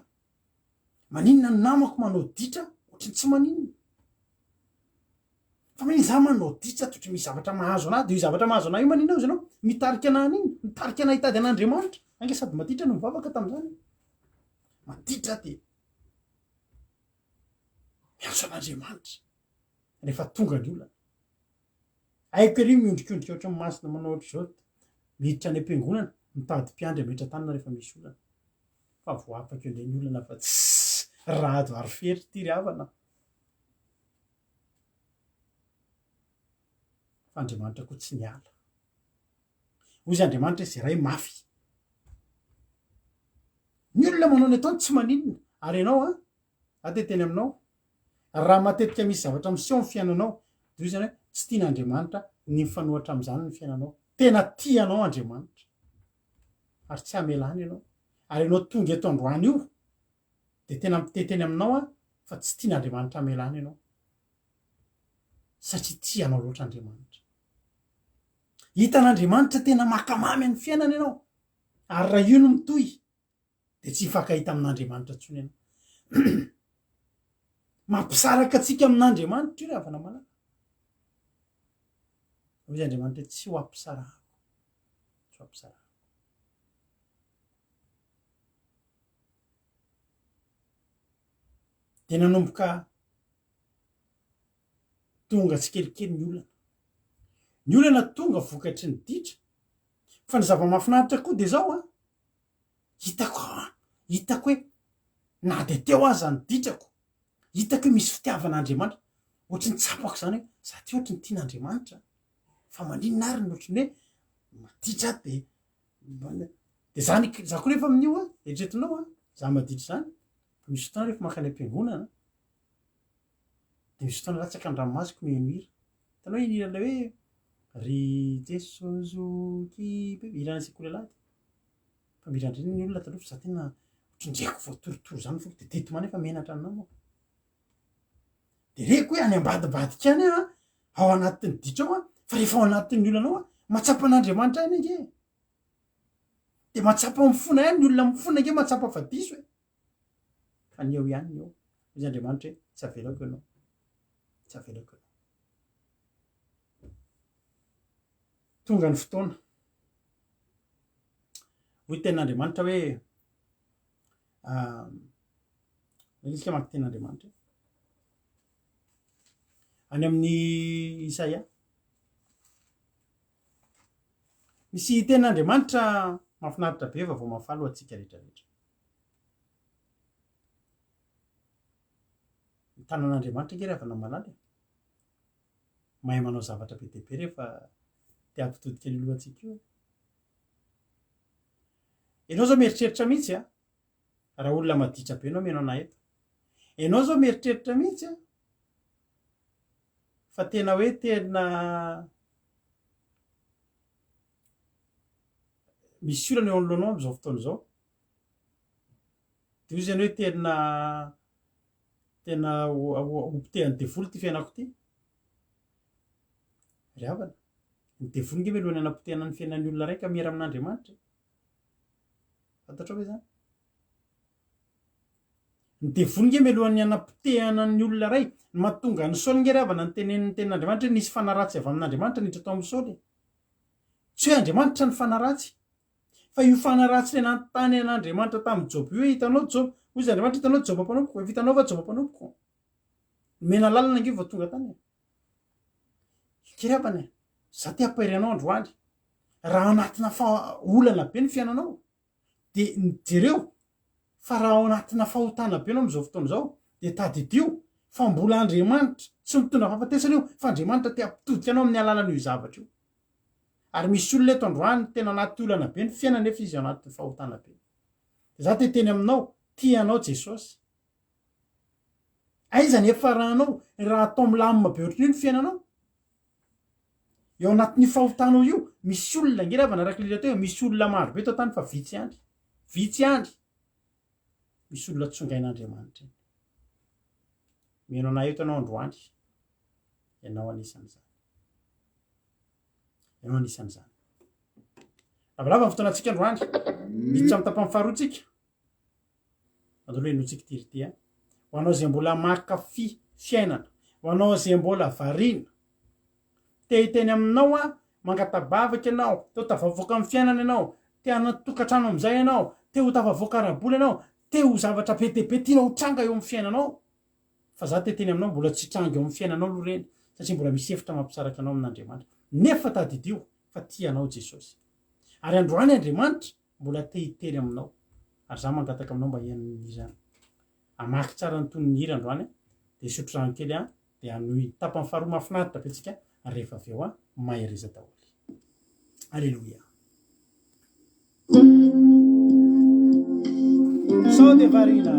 Speaker 1: maninona ny namako manao ditra ohatrany tsy maninona fa maniny za manao ditra totra misy zavatra mahazo anahy de io zavatra mahazo anah io maninona ao izy anao mitarika anah an'iny mitarika anah hitady an'andriamanitra ange sady matitra no mivavaka tam'izany matitra de miantso an'andriamanitra rehefa tonga ny olana aiko ery miondrikondrika ohatry ny masina manao ohatry zao miditra any am-piangonana mitady mpiandry ametra tanana rehefa misy olana fa voapaka eo ndray ny olana fa tsy rado ary fery ty ry havana fa andriamanitra koa tsy niala hoy izy andriamanitra izy ray mafy ny olona manao ny ataony tsy maninona ary ianao ateteny aminao raha matetika misy zavatra miseho ny fiainanao de io zany hoe tsy tian'andriamanitra ny mifanohatra am'izany ny fiainanao tena tianao andriamanitra ary tsy hamelany ianao ary ianao tonga eto androany io de tena miteteny aminao fa tsy tian'andriamanitra hamelany ianao satria tianao loatra andriamanitra hitan'andriamanitra tena makamamy amin'ny fiainana ianao ary raha io no mitohy de tsy hifankahita amin'andriamanitra ntsony ianao mampisaraka atsika amin'andriamanitra io ravana malala hoy izy andriamanitra tsy ho ampisarahako de nanomboka tonga tsy kelikely ny olana tonga vokatry ny ditra fa ny zava-mahafinaritra koa de zao hitako hoe na de teo azy zany ditrako hitako hoe misy fitiavan'andriamanitra ohatrany tsapako zany hoe za ty ohatrany tian'andriamanitra fa maninona ary ny ohatrany hoe maditra de zany za koa rehefa amin'io eritretinao za maditra zany fa misy fotoana rehefa makany am-piangonana de misy fotoana latsaka ny ranomasiko miheno hira hitanao iny hira ilay hoe ry jesozoky be irana sekoly alady fa mirandreny ny olona taloha fa za tena ohatrandreko voatorotoro zany foko de teto many efa menatra aminao de reko hoe any ambadibadika any ao anatin'ny ditra ao fa rehefa ao anatin'ny olanao matsapa an'andriamanitra any ange de matsapa mifona ihany ny olona mifona ange matsapa fa diso fa ny eo ihany ny eo izy andriamanitra hoe tsy avelako ianao tonga ny fotoana hoy ten'andriamanitra hoe isika maky ten'andriamanitra any amin'ny Isaia misy ten'andriamanitra mahafinaritra be fa vao mafalo atsika rehetrarehetra tanan'Andriamanitra nge rehefa namalaly mahay manao zavatra be deabe rehefa tiampitodika ny lohantsika io. Ianao zao mieritreritra mihitsy raha olona maditra be anao menao na eto. Ianao zao mieritreritra mihitsy fa tena hoe tena misy olana eo anoloanao amin'izao fotoana izao. Dia io zany hoe tena ompitehany devoly ty fiainako ty. Ry havana, ny devoly nge melohany hanapotehana ny fiainan'ny olona raika miara amin'Andriamanitra. Fantatra hoe zany? Ny devoly nge melohany hanapotehana ny olona ray, ny mahatonga ny Saoly nge ry havana ny tenin'Andriamanitra nisy fanaratsy avy amin'Andriamanitra niditra tao amin'ny Saoly. Tsy hoe Andriamanitra ny fanaratsy, fa io fanaratsy ilay nantany an'Andriamanitra tamin'ny Job io hitanao Job, hoy izy Andriamanitra hitanao Job mpanompoka, efa hitanao va Job mpanompoka? Mena lalina nge vao tonga tany. Kiravana, za ty ampahirianao androany. Raha anatina olana be ny fiainanao, dia jereo fa raha ao anatina fahotana be anao amin'izao fotoana izao, dia tadidio fa mbola Andriamanitra tsy mitondra fahafatesana io, fa Andriamanitra te hampitodika anao amin'ny alalan'io zavatra io. Ary misy olona eto androany tena anaty olana be ny fiainana nefa izy ao anaty fahotana be. Za te teny aminao, tianao Jesosy. Aiza ny efaranao raha atao milamina be ohatr'io ny fiainanao? Eo anatin'ny fahotanao io, misy olona nge ravana araka lera teo, misy olona maro be tao tany fa vitsy andry. Vitsy andry. Misy olona tsongain'Andriamanitra. Menao na eto anao androany, ianao anisan'izany. Ianao anisan'izany. Lavalava ny fotoanantsika androany, miditra amin'ny tapany faharoantsika. Andolo hoe notsika tirity. Ho anao izay mbola mankafy fiainana, ho anao izay mbola variana, te hiteny aminao mangatabavaka ianao, te ho tafavoaka amin'ny fiainana ianao, te hanatokantrano amin'izay ianao, te ho tafavoaka ara-bola ianao, te ho zavatra be deabe tianao ho tranga eo amin'ny fiainanao. Fa za te teny aminao mbola tsy tranga eo amin'ny fiainanao aloha reny, satria mbola misy hevitra mampisaraka anao amin'Andriamanitra. Nefa tadidio fa tianao Jesosy. Ary androany Andriamanitra mbola te hiteny aminao. Ary za mangataka aminao mba hian'izany. Amaky tsara ny tony ny hira androany, dia sotro rano kely dia hanohy tapany faharoa mahafinaritra betsika rehefa avy eo mahireza daholo. Alléluia. Sao de varina.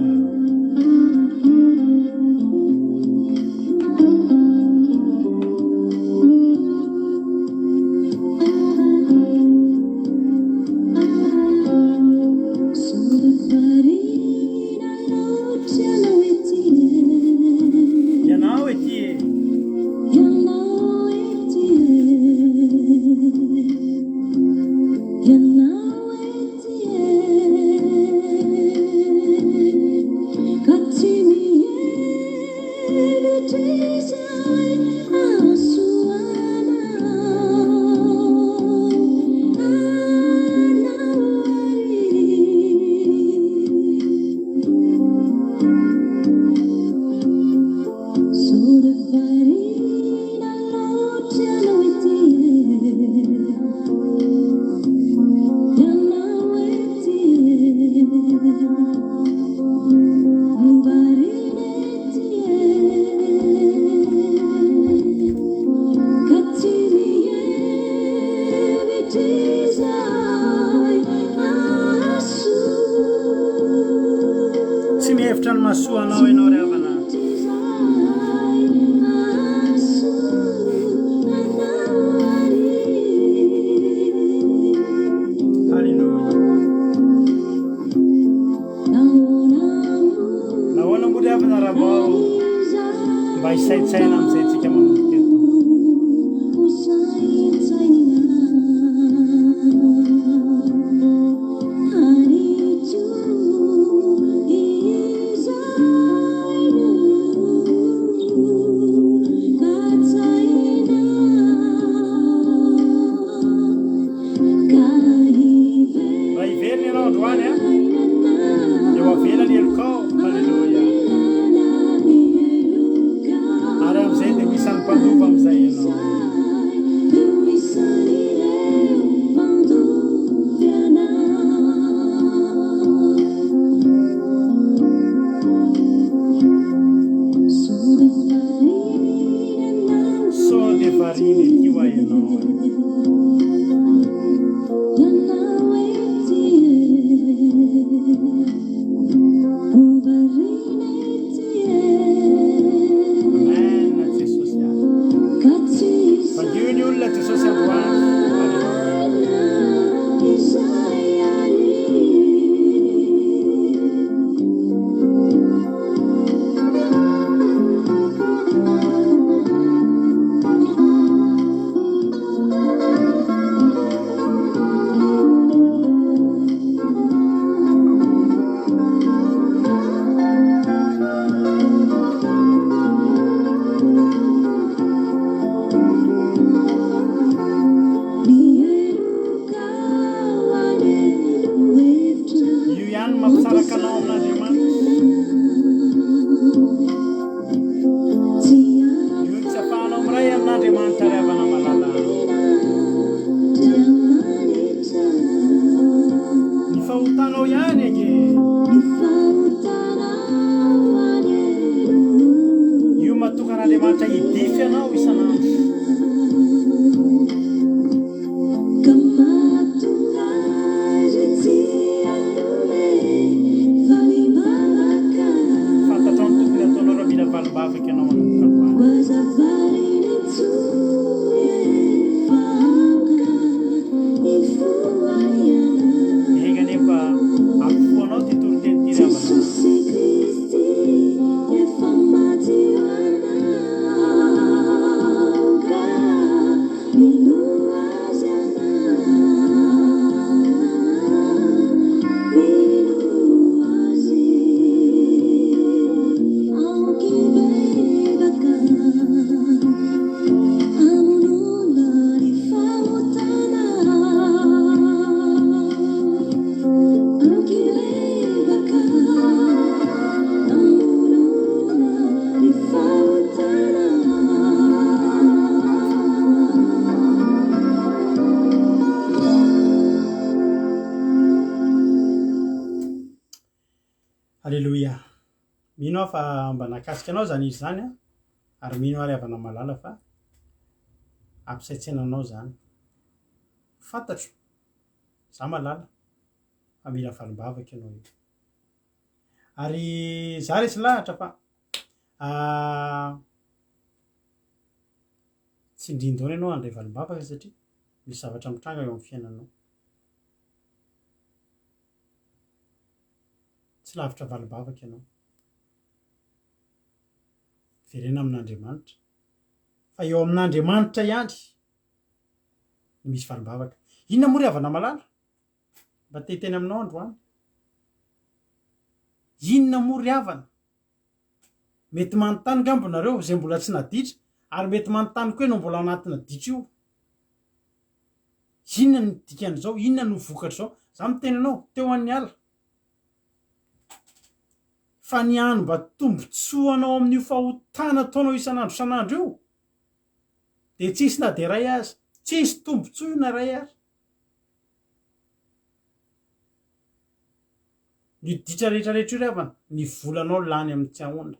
Speaker 1: Ara am'izay mariny io ianao amen jesosy fandio ny olona jesosy androany io ihany mampisaraka anao amin'andriamanitra io tsy afahanao miray amin'andriamanitra ry havana malala ny fahotanao ihany eke io matokan'andriamanitra hidify anao isanandro fantatra ny tokony ataonao raha mila valibavaka ianao manomboka ega nefa ampifoanao ty toriteny ty ravana Alléluia. Mino aho fa mba nakasika anao zany izy zany a ary mino aho ry havana malala fa ampisaitsainanao zany fantatro za malala fa mila valimbavaka ianao io ary za resy lahatra fa tsy indrindoana ianao andray valimbavaka satria misy zavatra mitranga eo amin'ny fiainanao tsy lavitra valibavaka ianao verena amin'andriamanitra fa eo amin'andriamanitra ihany ny misy valibavaka inona moa ry havana malala mba teteny aminao androany inona moa ry havana mety manontany ngambonareo zay mbola tsy naditra ary mety manontany koa enao mbola anatina ditra io inona ny dikan'izao inona no vokatra zao za miteny anao teo an'ny ala fa ny any mba tombotsoanao amin'io fahotana ataonao isanandro isanandro io de tsisy na de ray azy tsisy tombotsoa io na ray azy ny ditra rehetrarehetra io ry havana ny volanao lany amin'ny tsy ahonda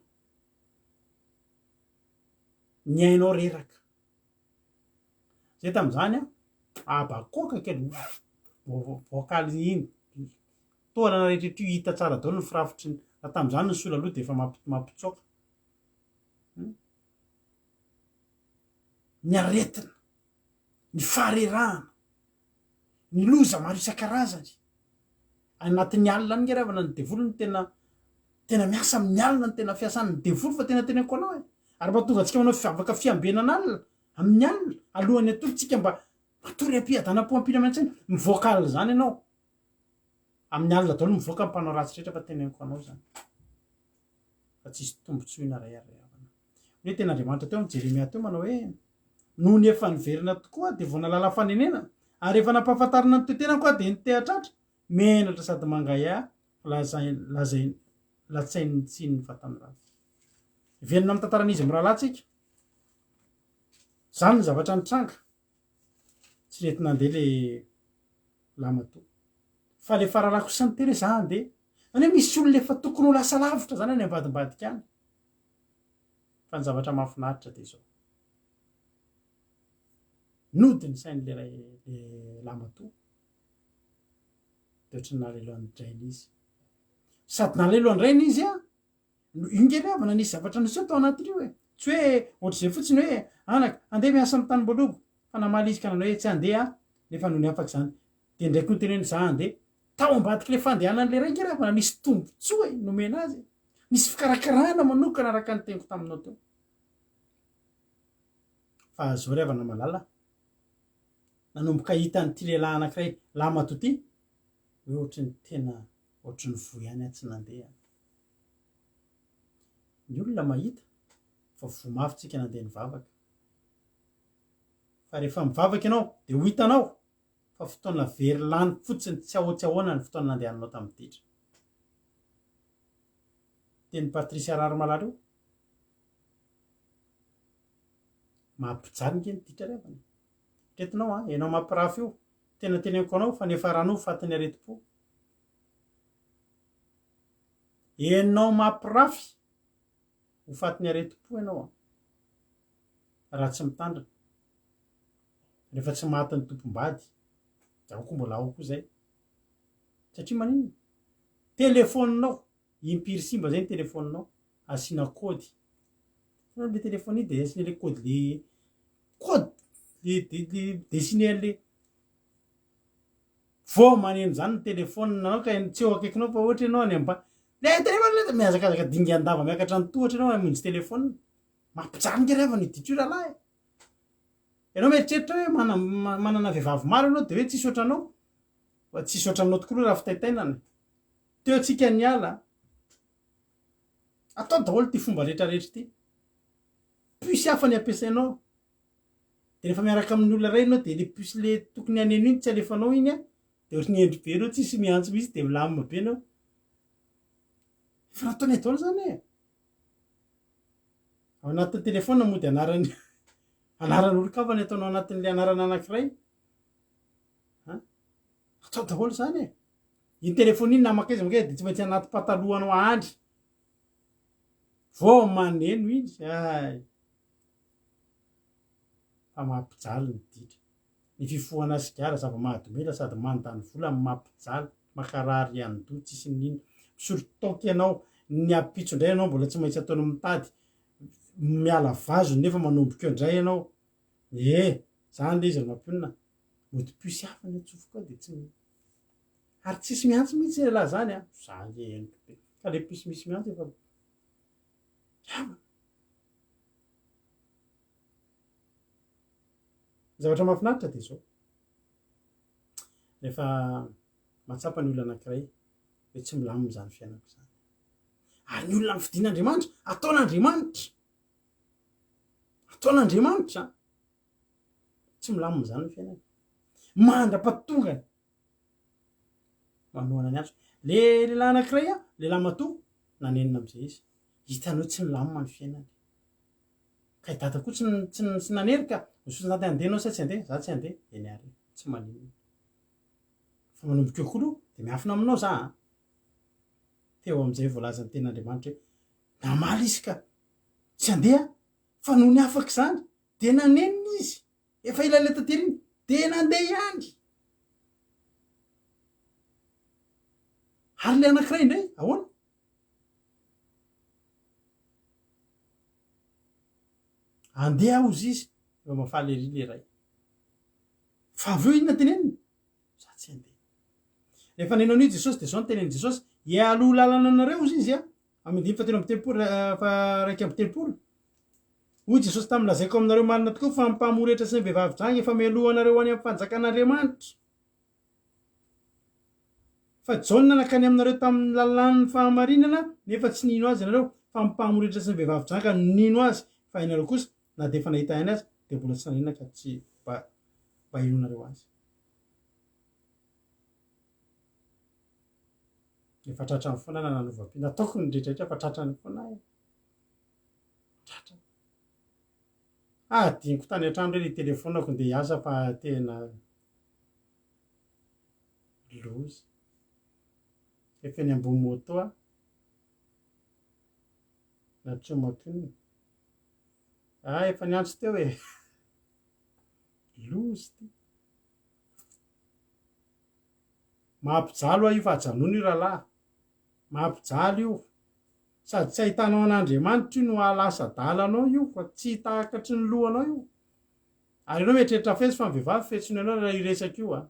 Speaker 1: ny ainao reraka zay tam'izany a abakoka kely voakaly iny toanana rehetrarehetra io hita tsara daholo ny firafitry tam'izany ny sola aloha de efa mampitsoaka ny aretina ny faharerahana ny loza maro isan-karazany anatin'ny alina ny ravana ny devolo ny tena miasa amin'ny alina ny tena fiasan'ny devolo fa tena tenako anao ary mba tonga antsika manao fiavaka fiambenan'alina amin'ny alina alohan'ny atolotsika mba matory ampiadanam-poampina aman-tsaina mivoaka alina zany ianao amin'ny alina daholo mivoaka mpanao ratsy rehetra fa teneniko anao zany fa tsisy tombotsoina ray aryavana hoe tena andriamanitra teo amin'ny Jeremia teo manao hoe noho ny efa niverina tokoa de vao nalala fanenena ary efa nampahafantarina ny toetena koa de nitehatratra menatra sady mangaya latsainy tsy ny fatany ratsy verina amin'ny tantaran'izy amin'ny rahalatsika zany ny zavatra nitranga tsy rety nandeha le lamato fa le faralako sy ny tere za andeha zany hoe misy olona efa tokony ho lasa lavitra zany any ambadimbadika any fa ny zavatra mahafinaritra de zao nodiny sain'le ray le lamato de ohatry nalelohan'ny drainy izy sady nalelohan'ny rainy izy a ingely avana nisy zavatra nisy atao anatin'io e tsy hoe ohatr'izay fotsiny hoe anaka andeha miasa amy tany mbolobo fa namalizy ka nanao hoe tsy andeha nefa noho ny afaka zany de ndraiky no teneny za andeha tao ambadiky le fandehanan'le ray ingely avana nisy tombotsoa e nomena azy nisy fikarakarana manokana araka ny teniko taminao teo fa zao ry havana malala nanomboka hitan'ity lehilahy anankiray lamato ty hoe ohatry ny tena ohatry ny vo ihany tsy nandeha ny olona mahita fa vo mafitsika nandeha nivavaka fa rehefa mivavaka ianao de ho hitanao fa fotoana very lany fotsiny tsy ahoatsy ahoana ny fotoana nandehananao tamin'ny ditra teny Patricia Raramalala io mampijaly nge ny ditra ry avana tretinao a ianao mampirafy io tena teneniko anao fa nefa ranao fatin'ny areti-po enao mampirafy ho fatin'ny areti-po ianao a raha tsy mitandrina rehefa tsy maty ny tompom-bady zaho koa mbola ao koa zay satria maninona telefoninao impiry simba zay ny telefoninao asiana kody fanao le telefony io de asiana le kody le kody le dessiné an'le vao maneno zany ny telefony nanao ka tsy eo akaikinao fa ohatra ianao any amba le telefony le mihazakazaka dingan-dava miakatra ny tohatra ianao amonjy telefony mampijaly nge reva ny ditra io ralahy ianao mieritreritra hoe manana vehivavy maro ianao de hoe tsisy ohatranao fa tsisy ohatranao tokoa loha raha fitaitainana teo atsika ny ala atao daholo ty fomba rehetrarehetra ty puisy hafa ny ampiasainao de rehefa miaraka amin'ny olona ray ianao de le puisy le tokony aneno iny tsy alefanao iny a de ohatry ny endry be anao tsisy miantso misy de milamina be anao fa nataony daholo zany e ao anatin'ny telefona mody anaran'olo-kavany ataonao anatin'le anarana anankiray atao daholo zany e iny telefony iny namaka izy maka de tsy maintsy anaty patalohanao andry vao maneno izy ay fa mampijaly ny ditra ny fifohana sigara zava-mahadomela sady mandany vola amy mampijaly makarary ihany do tsisy nino misolo-taoky ianao ny apitso indray ianao mbola tsy maintsy ataony mitady miala vazo nefa manomboka eo indray ianao zany le izy ry mampionina mody puisy hafa ny atsofoka ao de tsy ary tsisy miantso mihitsy laha zany a za nge eniko be ka le puisy misy miantso efa zavatra mahafinaritra de zao rehefa matsapa ny olona anankiray hoe tsy milamina zany fiainako zany ary ny olona mifidian'Andriamanitra ataon'Andriamanitra tsy milamina zany ny fiainako mandra-patongany manohana ny azo le lehilahy anankiray a le lamato nanenina am'izay izy hitanao tsy milamina ny fiainany ka hidata koa tsy nanerika ososinaty andehanao sa tsy andeha za tsy andeha de niary tsy maninona fa manomboka eo koa de miafina aminao za teo am'izay voalazany ten'Andriamanitra hoe namaly izy ka tsy andeha fa noho ny afaka zany de nanenina izy efa ilale tatery iny de nandeha ihany ary le anankiray indray ahoana andeha ozy izy efa mafaly ery le ray fa avy eo inona teneniny za tsy andeha rehefa nenao an'io Jesosy de zao ny teneny Jesosy ialoha lalana anareo ozy izy a amindimy fatelo amby telopolo fa raiky amby telopolo hoy Jesosy tamin'ny lazaiko aminareo marina tokoa fa mpamoretra sy ny vehivavy drany efa mialoha anareo any amin'ny fanjakan'Andriamanitra fa jaona nakany aminareo tamin'ny lalan'ny fahamarinana nefa tsy nino azy ianareo fa mpamoretra sy ny vehivavy drany ka nino azy fa ianareo kosa na de efa nahita hainy azy de mbola tsy nanina ka tsy mba inonareo azy efa tratrany foana na nanova-pi nataoko ny rehetrarehetra fa tratrany foana tratra diniko tany an-trano re le telefonako nde hiasa fa tena lozy efa ny ambony moto a na tsomakonina efa niantso teo e lozy ty mahampijalo io fa hajanona io rahalahy mahampijalo io sady tsy ahitanao an'Andriamanitra io no ahalasa dalanao io fa tsy hitakatry ny lohanao io ary ianao mieritreritra fetsy fa mivehivavy fetsony ianao raha iresaka io a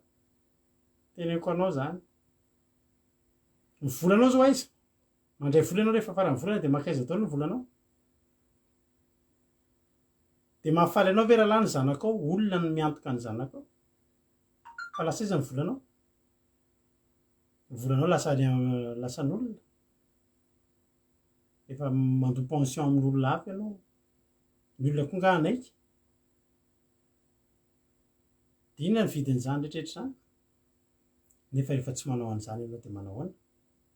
Speaker 1: teneko anao zany ny volanao zao aiza mandray vola ianao rehefa farany volana dia makaiza daholo ny volanao dia mahafaly anao ve rahalahy ny zanakao olona ny miantoka ny zanakao fa lasa iza ny volanao lasan'olona efa mandoa pension amin'olona hafa ianao ny olona koa nga anaiky dia inona ny vidin'izany rehetrarehetra zany nefa rehefa tsy manao an'izany ianao dia manao ahoana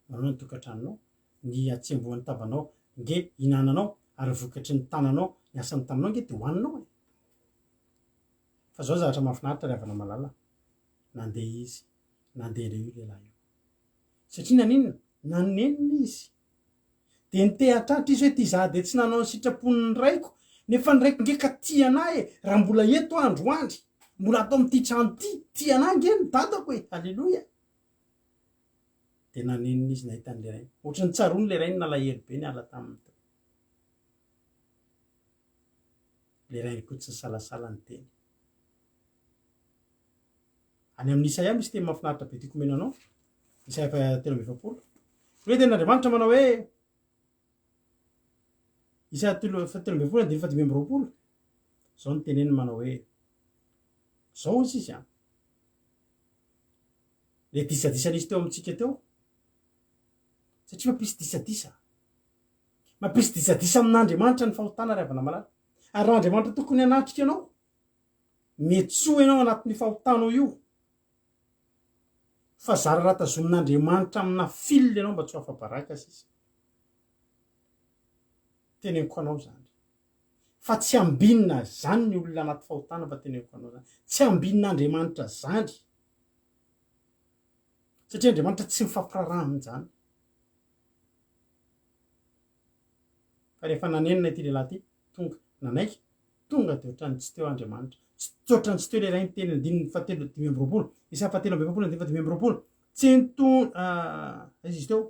Speaker 1: manao ny tokantranonao ny atsembohan'ny tavanao nge hinananao ary vokatry ny tananao ny asan'ny tananao nge dia hohaninao fa zao zavatra mahafinaritra ry havana malala nandeha izy nandeha le io lehilahy io satria naninona nanenina izy dia nitehatratra izy hoe ty za dia tsy nanao ny sitrapon'ny raiko nefa ny raiko nge ka tianahy raha mbola eto androandry mbola atao amin'ity trano ty tianahy nge ny dadako e alleloia dia nanenina izy nahitan'le rainy ohatra ny tsarony le rainy nalahelo be ny ala taminy to le rainy koa tsy nysalasala ny teny any amin'ny Isaia misy teny mahafinaritra be tiako menanao Isaia telo amby efapolo hoe ten'Andriamanitra manao hoe Isaia telo amby efapolo andiny faha dimy amby roapolo zao ny teneny manao hoe zao izy izy a le disadisana izy teo amintsika teo satria mampisy disadisa amin'Andriamanitra ny fahotana ry havana malala ary raha Andriamanitra tokony hanatrika ianao metsoa ianao anatin'ny fahotanao io fa zara raha tazomin'Andriamanitra amina fily ianao mba tsy ho afa-baraka sisa teneniko anao zany fa tsy ambinina zany ny olona anaty fahotana fa teneniko anao zany tsy ambin'Andriamanitra zany satria Andriamanitra tsy mifampiraraha amin'izany fa rehefa nanenina ity lehilahy ty tonga nanaiky tonga dia ohatrany tsy teo Andriamanitra tsy ohatrany tsy teo le rainy teny andininy fahatelo dimy amby roapolo Isaia fahatelo amby efapolo andiny faha dimy amby roapolo tsy izy teo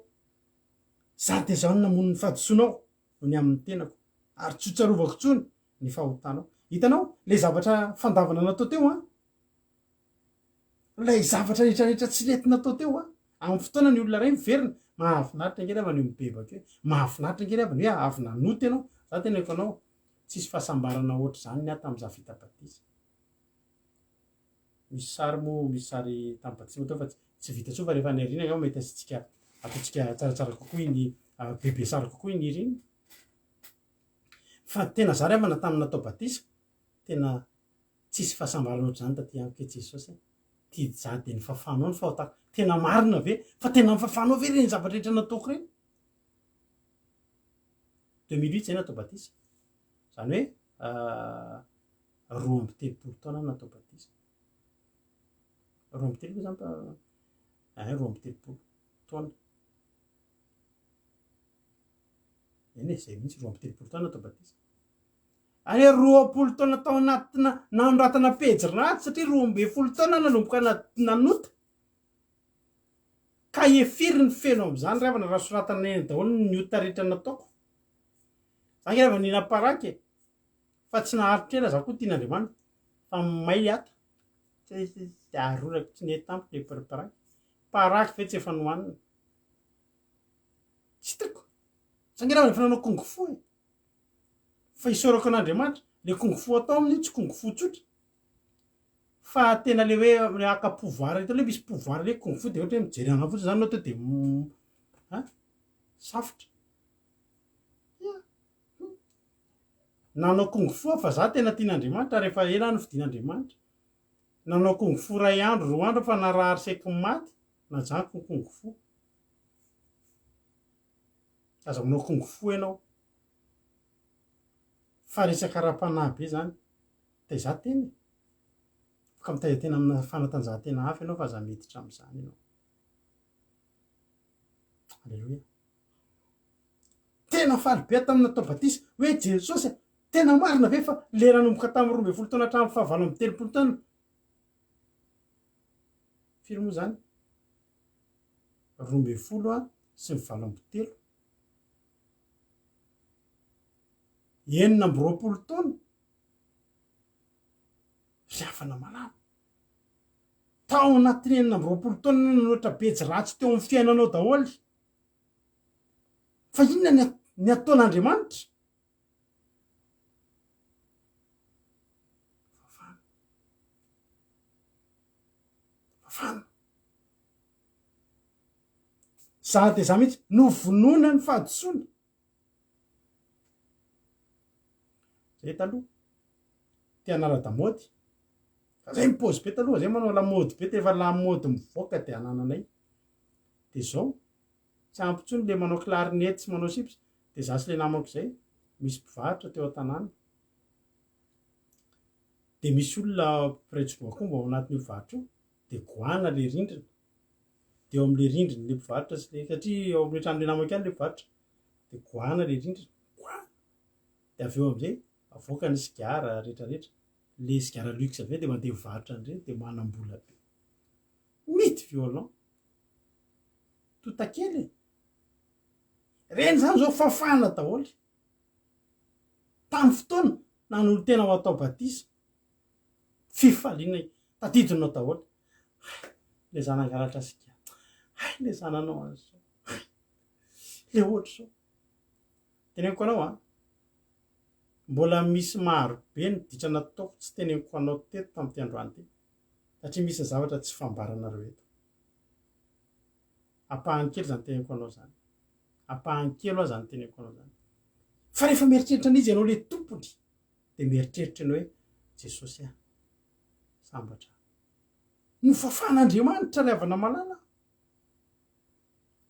Speaker 1: za dia zao namono ny fahadisoanao no ny amin'ny tenako ary tsy ho tsarovako tsony ny fahotanao hitanao le zavatra fandavana natao teo a lay zavatra rehetrarehetra tsy lety natao teo a amin'ny fotoana ny olona ray miverina mahafinaritra nge rehefa ny mibebaka hoe mahafinaritra nge rehefa ny hoe avy nanoty ianao za teneko anao tsisy fahasambarana ohatr' zany ny ato tamin'iza vita-batisa misy sary moa misy sary tamin'ny batisa teo fa tsy vita tsoa fa rehefa ny arina ao mety asitsika ataontsika tsaratsara kokoa iny bebe sara kokoa iny iriny fa tena za rehefa natamina natao batisa tena tsisy fahasambarana ohatr' zany taty amiko e Jesosy ty za dia ny fahafanao ny fahotako tena marina ve fa tena nifafanao ve reny zavatra rehetra nataoko reny 2008 zay natao batisa zany hoe roa amby telopolo taona natao batisa roa amby telopolo zany roa amby telopolo taona eny e zay mihitsy roa amby telopolo taona natao batisa ary roapolo taona tao anatina nanoratana pejy ratsy satria roa amby folo taona nanomboka nanota ka efiry ny feno amin'izany rehefa raha soratana eny daholo ny ota rehetra nataoko za nge rehefa ninaparaky fa tsy naharitra ela za koa tian'Andriamanitra fa may ato dia arorako tsy netampiko le paraparaky paraky ve tsy efa nohanina tsy hitako za nge rehefa nanao kongo fo e fa isorako an'Andriamanitra le kongo fo atao amin'io tsy kongo fo tsotra fa tena le hoe aka pouvoir tao le misy pouvoir le kongo fo dia ohatra hoe mijery ana fotsiny zany anao teo dia safotra nanao kongo fo fa za tena tian'Andriamanitra rehefa ela no fidian'Andriamanitra nanao kongo fo ray andro roa andro fa narary saiky maty najanoko ny kongo fo aza manao kongo fo ianao fa resaka raha-panahy be zany taiza teny ka mitaiza tena amina fanatanjahantena hafa ianao fa aza miditra amin'izany ianao alleloia tena faly be tamin'ny natao batisa hoe Jesosy tena marina ve fa lera nomboka tamin'ny 12 taona hatramin'ny 7 taona firy moa zany 12 a sy ny 7 enina amby 20 taona ry afana malala tao anatin'ny enina amby 20 taona nohatra betsy ratsy teo amin'ny fiainanao daholy fa inona ny ataon'Andriamanitra fafana za de za mihitsy novonona ny fahadisoana zay taloha ty anara-damôdy fa zay mipôzy be taloha zay manao lamôdy be tefa lamôdy mivoaka de anananay de zao tsy ampitsony le manao clarinety sy manao sips de za sy le namako zay misy mpivarotra teo an-tanàna de misy olona mpiretsoboakomba ao anatin'io varotra io de goana le rindrina de eo am'le rindrina le mpivarotra sy le satria ao am'le trano le namako ihany le mpivarotra de goana le rindrina goana de avy eo am'izay avoaka ny sigara rehetrarehetra le sigara luxe avy eo de mandeha mivarotra an'ireny de manam-bola be mity violent totakely reny zany zao fafana daholy tamin'ny fotoana nanolo tena ho atao batisa fifaliana tadidinao daholy le zanangaratra sika le zananao azy le ohatra zao teneniko anao a mbola misy maro be ny ditrana taoko tsy teneniko anao teto tamin'ity androany ty satria misy ny zavatra tsy fambaranareo eto apahany kely zany teneniko anao zany apahany kely aho zany teneniko anao zany fa rehefa mieritreritra an'izy ianao le tompony de mieritreritra ianao hoe Jesosy a sambatra ny fafan'Andriamanitra le avana malala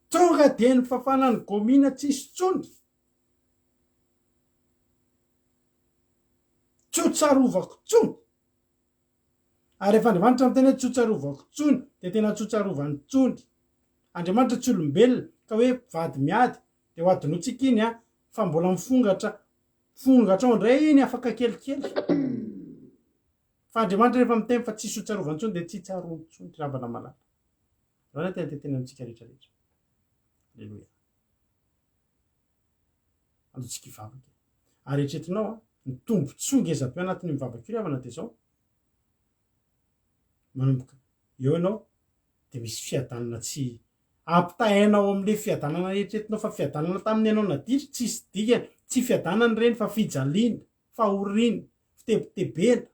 Speaker 1: tonga de ny fafanany gomina tsisy tsony tsotsarovako tsony ary rehefa Andriamanitra miteny hoe tsotsarovako tsony de tena tsotsarovany tsony Andriamanitra tsy olombelona ka hoe vady miady de ho adinotsika iny a fa mbola mifongatra ao indray iny afaka kelikely fa Andriamanitra rehefa miteny fa tsisy tsotsarovany tsony de tsy tsarovany tsony ravana malala rana tena teteny amintsika rehetrarehetra alleluia andotsika ivavaka ary etretinao a ny tombo tsongezam-peo anatin'ny mivavaka io ravana de zao manomboka eo ianao de misy fiadanana tsy ampitahainao am'le fiadanana eritretinao fa fiadanana tamin'ny ianao naditry tsisy dika tsy fiadanany reny fa fijaliana fahorina fitebitebena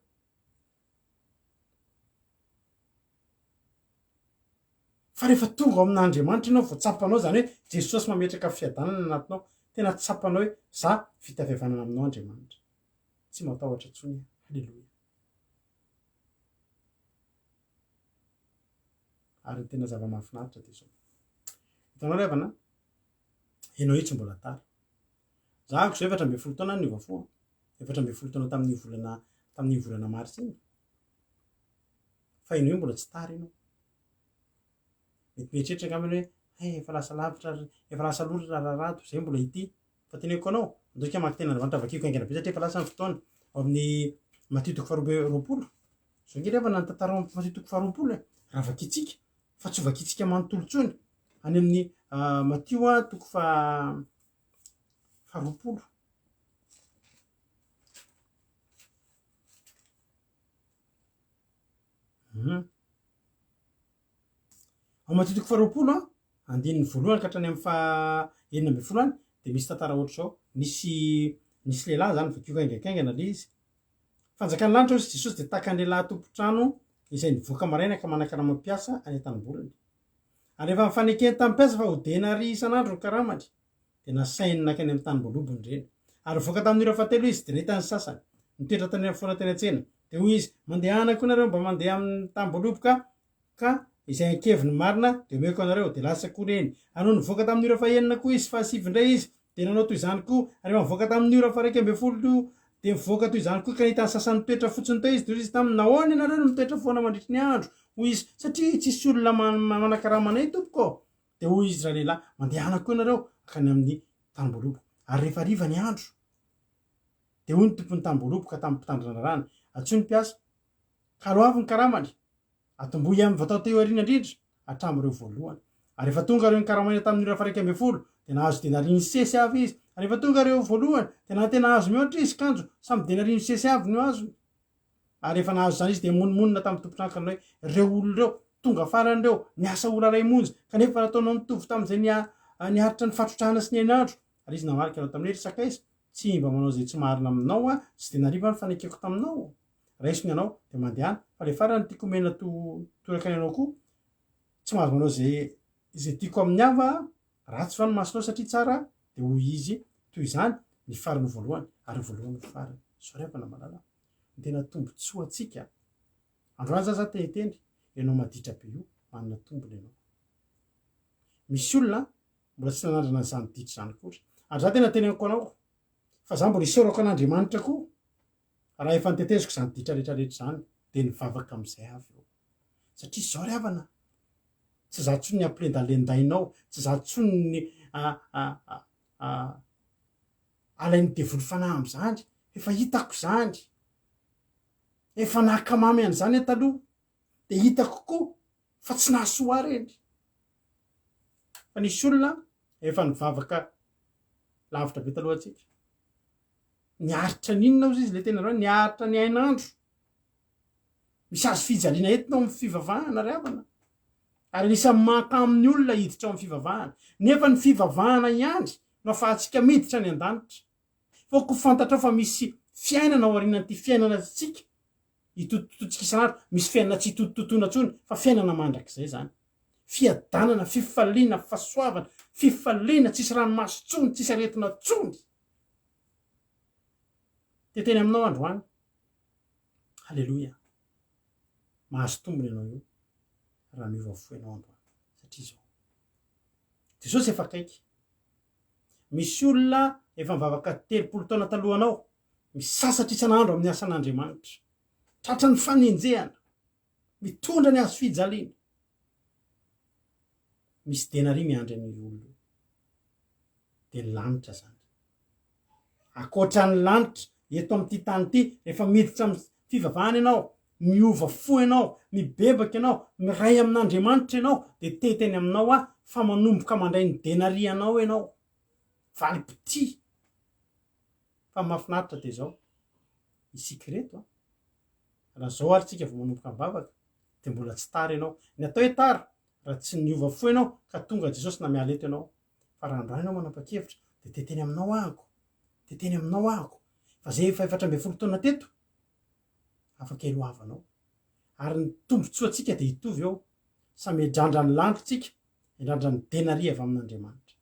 Speaker 1: fa rehefa tonga amin'Andriamanitra ianao voatsapanao zany hoe Jesosy mametraka fiadanana anatinao tena tsapanao hoe za fitafiavanana aminao Andriamanitra tsy matahotra tsony halleloia ary tena zava-mahafinaritra de zao hitanao levana ianao io tsy mbola tara zahako zao 17 taona ny vafoa 17 taona tamin'ny volana marsy iny fa ianao io mbola tsy tara ianao mety mieritreritra ngamany hoe efa lasa lavitra efa lasa lory rararato zay mbola ity fa teneko anao ndoka maky tena Andriamanitra vakiko aingana be satria efa lasa ny fotoana ao amin'ny Matthieu 7:20 zao nge levana ny tantara Matthieu 7:20 raha vakitsika fa tsy vakitsika manontolo tsony any amin'ny Matthieu 7:20 ao Matthieu 7:20 andininy voalohany ka hatrany amin'ny 9 any de misy tantara ohatry zao nisy lehilahy zany vakiko aingakaingana le izy fanjakany lanitra izy Jesosy de takan'ny lehilahy tompotrano izay nivoaka maraina ka manakana mampiasa any an-tanimbolony ary rehefa mifanekeny tamin'ny mpiasa fa hodena ary isan'andro ny karamany de nasainy nakany amin'ny tanimbolobony reny ary voaka tamin'ny ora fahatelo izy de nahitany sasany mitoetra tany amin'ny foana teny an-tsena de hoy izy mandehana koa nareo mba mandeha amin'ny tanimbolobika ka izay ankeviny marina de omeko anareo de lasa koa reny anao nivoaka tamin'ny ora fahenina koa izy fa 7 indray izy de nanao toy izany koa ary rehefa mivoaka tamin'ny ora 12 de mivoaka toy izany koa ka nahitany sasany toetra fotsiny teo izy de izy tamin'ny nahoana ianareo no mitoetra foana mandritry ny andro hoy izy satria tsisy olona manakaramanay tompoko de hoy izy raha lehilahy mandehana koa ianareo akany amin'ny tanimbolobika ary rehefa riva ny andro dia hoy ny tompony tamboroboka tamin'ny mpitandrina rana atsony mpiasa ka ro avy ny karamany atomboy amin'ny vatao teo ariana indrindra hatramin'ireo voalohany ary rehefa tonga ireo ny karamany tamin'ny rafa 1 dia nahazo denariny sesy avy izy ary rehefa tonga ireo voalohany dia na tena azo mihoatra izy kanjo samy denariny sesy avy no azony ary rehefa nahazo izany izy dia monimonina tamin'ny tompotrano hoe ireo olona ireo tonga farany ireo miasa ora ray monja kanefa nataonao mitovy tamin'izay niharitra ny fatrotrahana sy ny ainandro ary izy namarika anao tamin'ny resaka izy tsy mba manao izay tsy marina aminao a sy dia nariva ny fanekeko taminao raisony ianao dia mandehana fa le farany tiako omena toraka ny anao koa tsy mahazo manao izay tiako amin'ny ava ratsy fa ny masonao satria tsara dia hoy izy toy izany ny farany voalohany ary voalohany farany sorevana malala ny tena tombotsoa atsika androany za teniteny ianao maditra be io manana tombony ianao misy olona mbola tsy nanandrana izany ditra izany koatra ary za tena tenenako anao fa za mbola iseorako an'Andriamanitra koa raha efa niteteziko izany ditra rehetrarehetra izany dia nivavaka amin'izay avy eo satria zao ry havana tsy za tsony ny ampilendalendainao tsy za tsony ny alain'ny devoly fanahy amin'izany efa hitako izany efa nakamamy an'izany taloha dia hitako koa fa tsy nahasoa reny fa nisy olona efa nivavaka lavitra be taloha atsika niaritra ninona ozy izy le tena rao niaritra ny ainandro misy azo fijaliana entinao amin'ny fivavahana ry havana ary nisany maka amin'ny olona hiditra ao amin'ny fivavahana nefa ny fivavahana ihany no afahantsika miditra ny an-danitra fa ko fantatra ao fa misy fiainana ao aorianan'ity fiainana tsika hitototontsika isan'andro misy fiainana tsy hitotototoana ntsony fa fiainana mandrakizay zany fiadanana fifaliana fahasoavana fifaliana tsisy ranomaso tsony tsisy aretina tsony teteny aminao androany halleloia mahazo tombony ianao io raha miova foenao androany satria zao jesosy efa akaiky misy olona efa mivavaka 3 taona talohanao misasatra isan'andro amin'ny asan'Andriamanitra tratra ny fanenjehana mitondra ny azo fijaliana misy denary miandry amin'ny olona dia ny lanitra zany akoatra ny lanitra eto amin'ity tany ity rehefa miditra amin'ny fivavahana ianao miova fo ianao mibebaka ianao miray amin'Andriamanitra ianao dia teteny aminao fa manomboka mandray ny denary ianao ianao valipiti fa mahafinaritra dia zao isika reto raha zao ary tsika vao manomboka mivavaka dia mbola tsy tara ianao ny atao hoe tara raha tsy niova fo ianao ka tonga Jesosy na mialeto ianao fa raha androany ianao manapa-kevitra dia teteny aminao ahako teteny aminao ahako fa zay efa 4 taona teto afaka eloavanao ary ny tombotsoa antsika dia hitovy eo samy hidrandra ny lanitra tsika hidrandra ny denary avy amin'Andriamanitra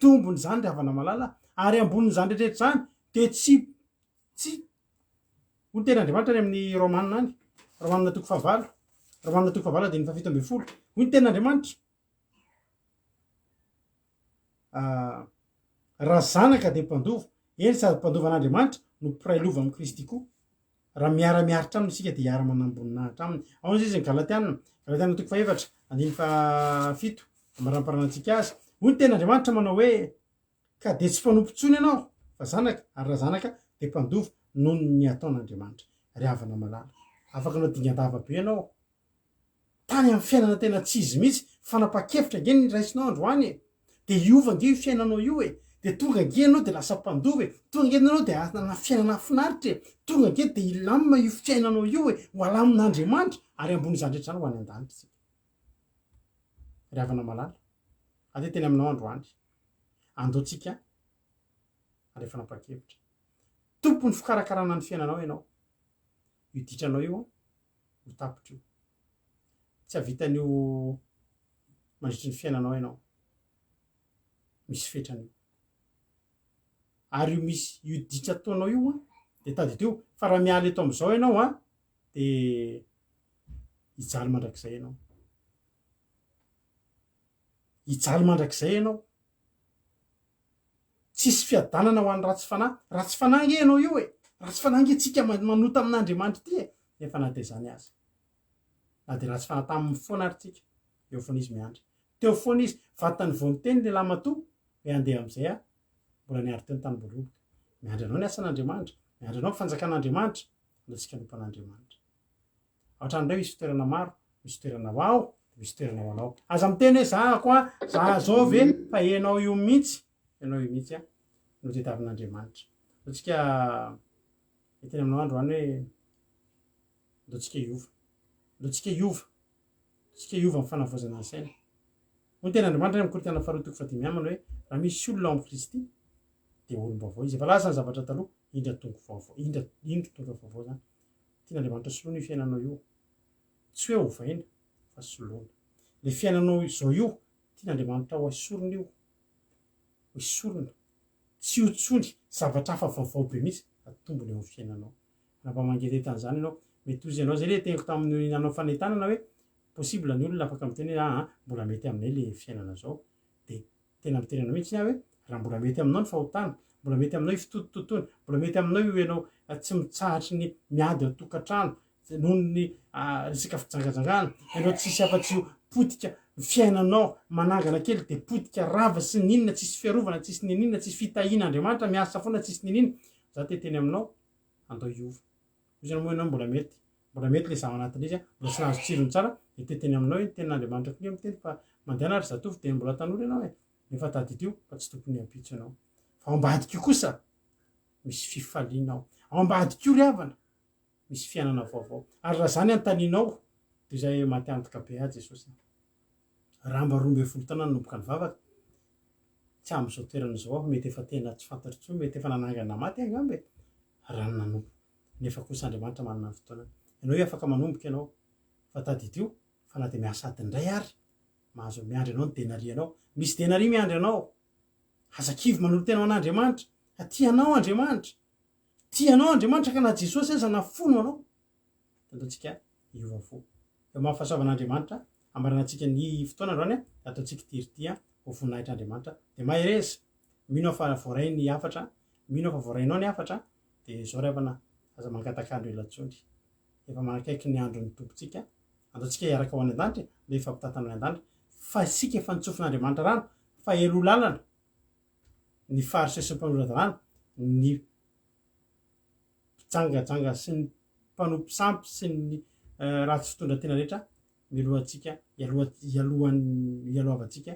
Speaker 1: tombony zany ry havana malala ary ambonin'izany rehetrarehetra zany dia tsy hoy ny ten'Andriamanitra any amin'ny Romanina any Romanina 5 Romanina 5 dia ny 7 hoy ny ten'Andriamanitra raha zanaka dia mpandova eny sady mpandovan'Andriamanitra no mpiray lova amin'ny Kristy koa raha miara-miaritra aminy isika dia hiara-manam-boninahitra aminy ao izy ny Galatiana 2:7 maramparanatsika azy hoy ny ten'Andriamanitra manao hoe ka dia tsy mpanompontsony ianao fa zanaka ary raha zanaka dia mpandova noho ny ataon'Andriamanitra ry havana malala afaka anao dingan-dava be ianao tany amin'ny fiainana tena tsy izy mihitsy fanapa-kevitra nge ny raisinao androany dia iova nge io fiainanao io dia tonga nge ianao dia lasa mpandova tonga nge ianao dia anana fiainana finaritra tonga nge dia ilamina io fiainanao io ho alamin'Andriamanitra ary ambony izany rehetra zany ho any an-danitra ry havana malala ade teny aminao androany andotsika ary efa nanapa-kevitra tompony fikarakarana ny fiainanao ianao io ditranao io ho tapitra io tsy havitan'io mandritry ny fiainanao ianao misy fetrany io ary io misy io ditra ataonao io dia tady teo fa raha miala eto amin'izao ianao dia hijaly mandrakizay ianao hijaly mandrakizay ianao tsisy fiadanana ho an'ny ratsy fanahy nge ianao io ratsy fanahy nge tsika manota amin'Andriamanitra ity nefa na dia zany azy na dia ratsy fanahy tamin'ny foana ary tsika eo foana izy miandry teo foana izy vatany voany teny le lamatoa hoe andeha amin'izay mbola niary teo ny tany boloboka miandry anao ny asan'andriamanitra, miandry anao fanjakan'andriamanitra, antsika nompan'andriamanitra. Ohatran'ireo misy fitoerana maro, misy fitoerana ho ao, misy fitoerana ho anao. Aza miteny hoe za koa, za zao ve fa enao io mihitsy, enao io mihitsy no tediavin'andriamanitra. Antsika teny aminao androany hoe ndotsika iova, ndotsika iova, ndotsika iova amin'ny fanavozana ny saina. Hoy ny ten'andriamanitra amin'ny Korintana 4:5 hoe raha misy olona ao amin'ny Kristy dia olom-baovao izy. Efa lasa ny zavatra taloha, indra tonga vaovao, indra tonga vaovao zany. Tian'andriamanitra soloina io fiainanao io. Tsy hoe ovaina fa soloina. Le fiainanao zao io, tian'andriamanitra ho esorina io. Ho esorina. Tsy ho tsony zavatra hafa vaovao be mihitsy atombony eo amin'ny fiainanao. Raha mba mangety tan'izany ianao, mety ozy ianao zay le teniko tamin'ny nanao fanentanana hoe possible ny olona afaka miteny hoe mbola mety aminay le fiainana zao. Dia tena mitenana mihitsy hoe raha mbola mety aminao ny fahotana, mbola mety aminao fitotototoana, mbola mety aminao io ianao tsy mitsahatry ny miady an-tokantrano noho ny resaka fijangajangana, ianao tsisy afa-tsy potika fiainanao manangana kely dia potika rava sy ninona, tsisy fiarovana, tsisy ninina, tsisy fitahiana Andriamanitra, miasa foana tsisy ninina. Za teteny aminao andao iova. Izy moa ianao mbola mety le zaho anatin'izy mbola tsy nahazo tsirony tsara, dia teteny aminao hoe ten'Andriamanitra koa miteny fa mandeha ary zatovy dia mbola tanora ianao nefa tadidio fa tsy tokony hampitso ianao. Fa ao ambadikio kosa misy fifaliana ao, ao ambadikio ry havana misy fiainana vaovao. Ary raha zany antanianao dia izay maty antoka be Jesosy. Raha mba 12 taona nanomboka ny vavaka, tsy amin'izao toerana izao aho, mety efa tena tsy fantatro intsony, mety efa nanangana maty angamba e. Raha nanombo. Nefa kosa Andriamanitra manana ny fotoana. Ianao io afaka manomboka ianao, fa tadidio fa na dia miasa adiny indray ary, mahazo miandry anao ny denarianao. Misy denari miandry anao. Hazakivy manolo tena ho an'Andriamanitra. Tianao Andriamanitra. Tianao Andriamanitra ka na Jesosy aza nafono anao. Ataontsika iova fo. Eo mahafahasoavan'Andriamanitra, ambaranantsika ny fotoana androany ataontsika tirtia ho voninahitran'Andriamanitra. Dia mahereza, mino fa voaray ny afatra, mino fa voarainao ny afatra, dia izao ravana aza mangatakandro elatsony. Efa manakaiky ny andron'ny tompontsika, andaontsika hiaraka ho any an-danitra, dia efa mpitatana ny an-danitra, fa isika efa nitsofin'Andriamanitra rano, fa elo lalana, ny farisy sy ny mpanoratra rano, ny mpijangajanga sy ny mpanompo sampy sy ny ratsy fitondran-tena rehetra, milohantsika, hialohavantsika,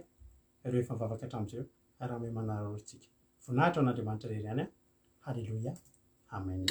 Speaker 1: ireo efa mivavaka hatramin'izay, ary ame manararatsika. Voninahitra ho an'Andriamanitra irery ihany. Halleluia. Amen.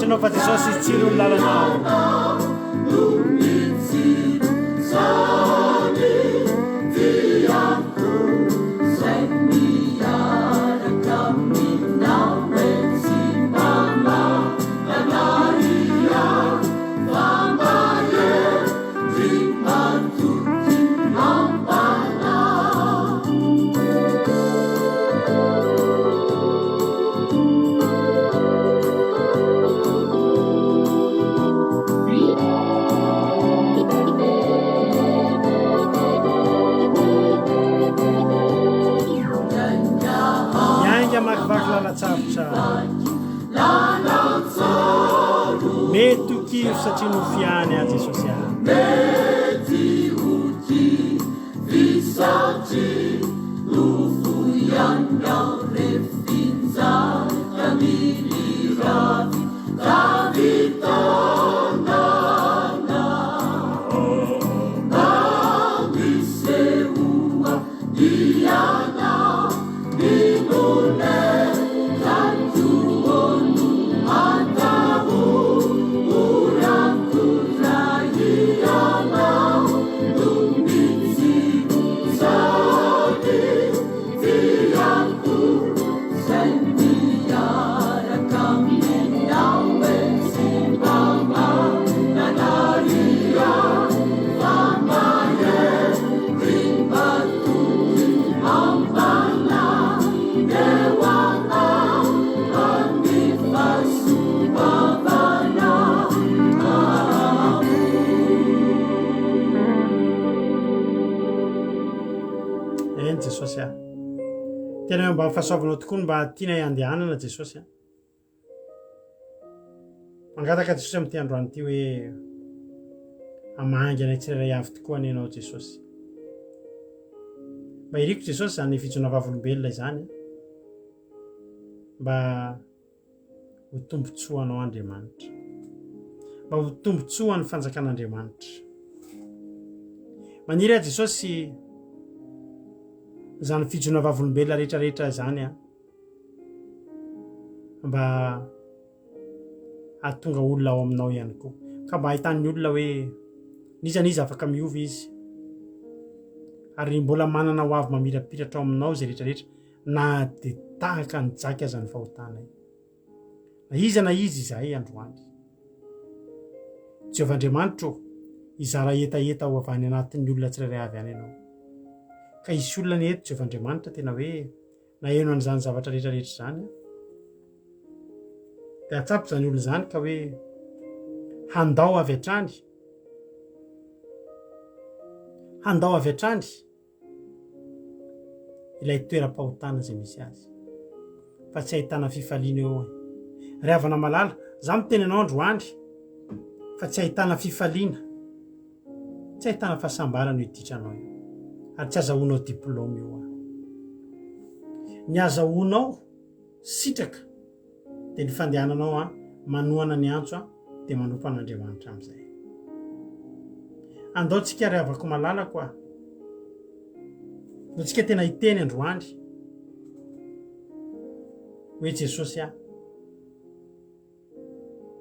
Speaker 1: anao fa jesosy tsiry olo lalanao mety okiro satria no fiany a jesosy a jesosy a tena mba mifahasoavanao tokoa mba tiana andehanana jesosy a mangataka jesosy am'ty androany ty hoe amangy anay tsirairay avy tokoa anenao jesosy mba iriko jesosy zany fijona vavolombelona izany mba ho tombontsoanao andriamanitra mba ho tombontsoany fanjakan'andriamanitra maniry a jesosy zany fijona vavolombelona rehetrarehetra zany a mba atonga olona ao aminao ihany koa ka mba hahitan'ny olona hoe nizanizy afaka miova izy ary mbola manana ho avy mamirapiratra ao aminao zay rehetrarehetra na de tahaka ny jaky aza ny fahotanay na izy izahay androany Jehovah-Andriamanitro izara etaeta ho avany anatin'ny olona tsirairay avy any ianao ka isy olona ny eto Jehovah-Andriamanitra tena hoe naheno an'izany zavatra rehetrarehetra zany de atsapy zany olo zany ka hoe handao avy atrany ilay toeram-pahotana zay misy azy fa tsy ahitana fifaliana eo ry havana malala za miteny anao androany fa tsy ahitana fifaliana tsy ahitana fahasambarana io ditranao io ary tsy azahoanao diplôma io ny azahoanao sitraka de ny fandehananao manohana ny antso de manompo an'Andriamanitra am'izay andaotsika ry havako malala koa no tsika tena hiteny androany hoe Jesosy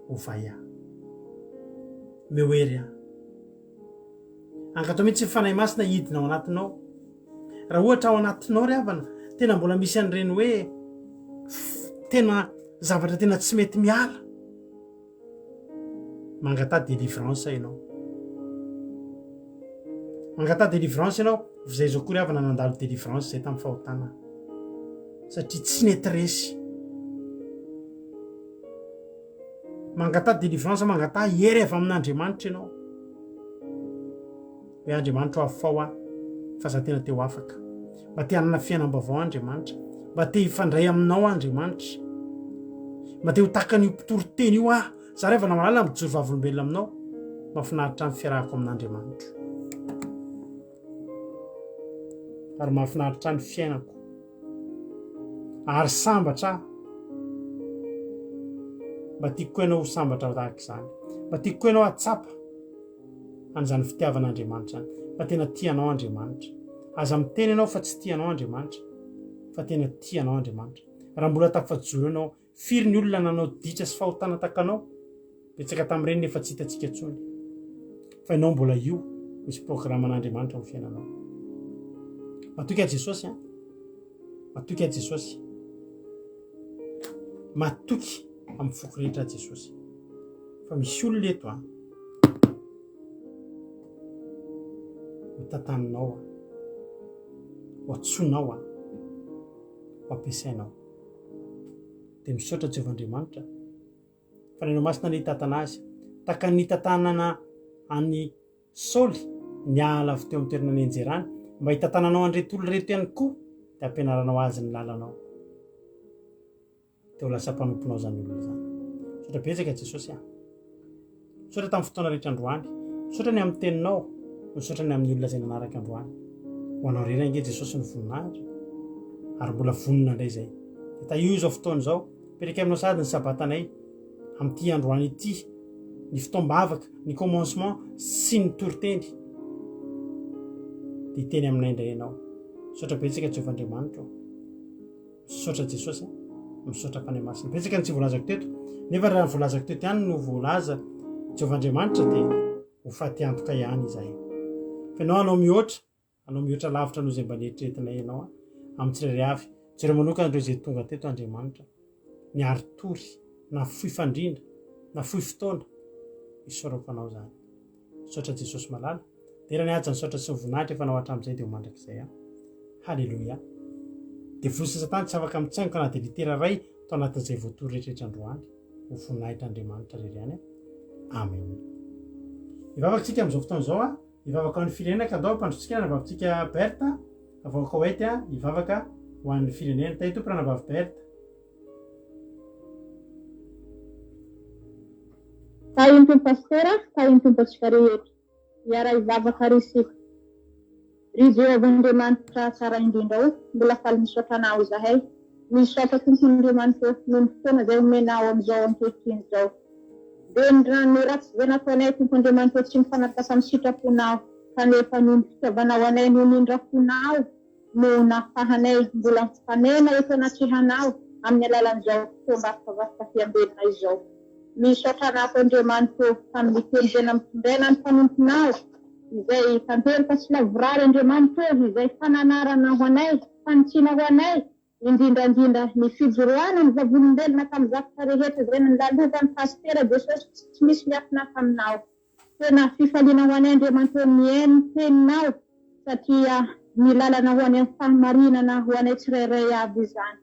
Speaker 1: ovay mehoery ankatao mihitsy fanahy masina hidinao anatinao raha ohatra ao anatinao ry havana tena mbola misy an'ireny hoe tena zavatra tena tsy mety miala mangata délivrance ianao mangata délivrance ianao zay zao koa ry havana nandalo délivrance zay tamin'ny fahotana satria tsy netresy mangata délivrance mangata hery avy amin'Andriamanitra ianao hoe Andriamanitra ho afao fa za tena teo afaka mba te hanana fiainam-baovao Andriamanitra mba te hifandray aminao Andriamanitra mba te ho takany io mpitoro teny io za rehefa namalala mijoro vavolombelona aminao mahafinaritra ny fiarahako amin'Andriamanitra ary mahafinaritra ny fiainako ary sambatra mba tiako ianao ho sambatra tahaka izany mba tiako ianao atsapa an'izany fitiavan'Andriamanitra zany fa tena tianao Andriamanitra aza miteny ianao fa tsy tianao Andriamanitra fa tena tianao Andriamanitra raha mbola tafajoro ianao firy ny olona nanao ditra sy fahotana takanao betsaka tamin'ireny nefa tsy hitantsika tsony fa ianao mbola io misy programan'Andriamanitra amin'ny fiainanao. Matoky a Jesosy a, matoky a Jesosy, matoky amin'ny foko rehetra a Jesosy. Fa misy olona eto a mitantaninao a, ho antsonao a, ho ampiasainao. Dia misaotra Jehovandriamanitra fa nenao masina ny hitantana azy taka ny tantanana any Saoly niala avy teo amin'ny toerana ny anjerany mba hitantananao an'ireto olona reto ihany koa dia ampianaranao azy ny lalanao dia ho lasa mpanomponao zany olona zany. Misaotra betsaka Jesosy a, misaotra tamin'ny fotoana rehetra androany, misaotra ny amin'ny teninao, misaotra ny amin'ny olona izay nanaraka androany. Ho anao rera inge Jesosy ny voninahitra ary mbola vonina indray izay. Dia taio izao fotoana izao pereka aminao sady ny sabatanay amin'ity androany ity, ny fotoam-bavaka, ny commencement sy ny toriteny. Dia teny aminay indray ianao. Misaotra betsaka Jehovandriamanitra, misaotra Jesosy, misaotra Fanahy Masina. Betsaka ny tsy voalazako teto nefa raha voalazako teto ihany no voalaza Jehovandriamanitra dia ho faty antoka ihany izahay. Fa ianao anao mihoatra lavitra noho izay mba nieritreretinay ianao amin'ny tsirairay avy. Jereo manokana ireo izay tonga teto Andriamanitra ny aritory na fohy fandrindra na fohy fotoana isaorako anao zany. Misaotra Jesosy malala dia raha nihaja ny saotra sy ny voninahitra efa nao hatramin'izay dia ho mandrakizay a. Halleloia. Dia vosi Satana tsy afaka mitsaingoka na dia litera ray tao anatin'izay voatory rehetrarehetra androany ho voninahitra Andriamanitra reriany. Amen. Ivavakantsika amin'izao fotoana izao a, ivavaka ho an'ny firenena ka andao mpandrotsika navavitsika Berta, avoaka hoety a, ivavaka ho an'ny firenena. Tay tompona navavy Berta.
Speaker 4: Tainto pastera, tainto antsika rehetra. Iara ivavaka risika. Ry Jehovandriamanitra tsara indrindra mbola faly misaotra anao izahay. Misaotra Tompon'Andriamanitra noho ny fotoana izay omenao amin'izao ankehitriny izao. Dia ny ratsy izay nataonay Tompon'Andriamanitra tsy mifanaraka amin'ny sitraponao, kanefa noho ny fitiavanao anay noho ny indrafonao no nahafahanay mbola mifanena eto anatrihanao amin'ny alalan'izao fomba fiambelona izao. Misaotra anao Andriamanitra amin'ny teny izay namitondrena ny mpanomponao izay tanteraka sy lavorary Andriamanitra izay fananarana ho anay, fanitsiana ho anay, indrindrandrindra ny fijoroana ny vavolombelona tamin'ny zavatra rehetra izay nilalova ny pastera Jesosy tsy misy miafina taminao. Tena fifaliana ho anay Andriamanitra mihaino ny teninao satria ny lalana ho any amin'ny fahamarinana ho anay tsirairay avy izany.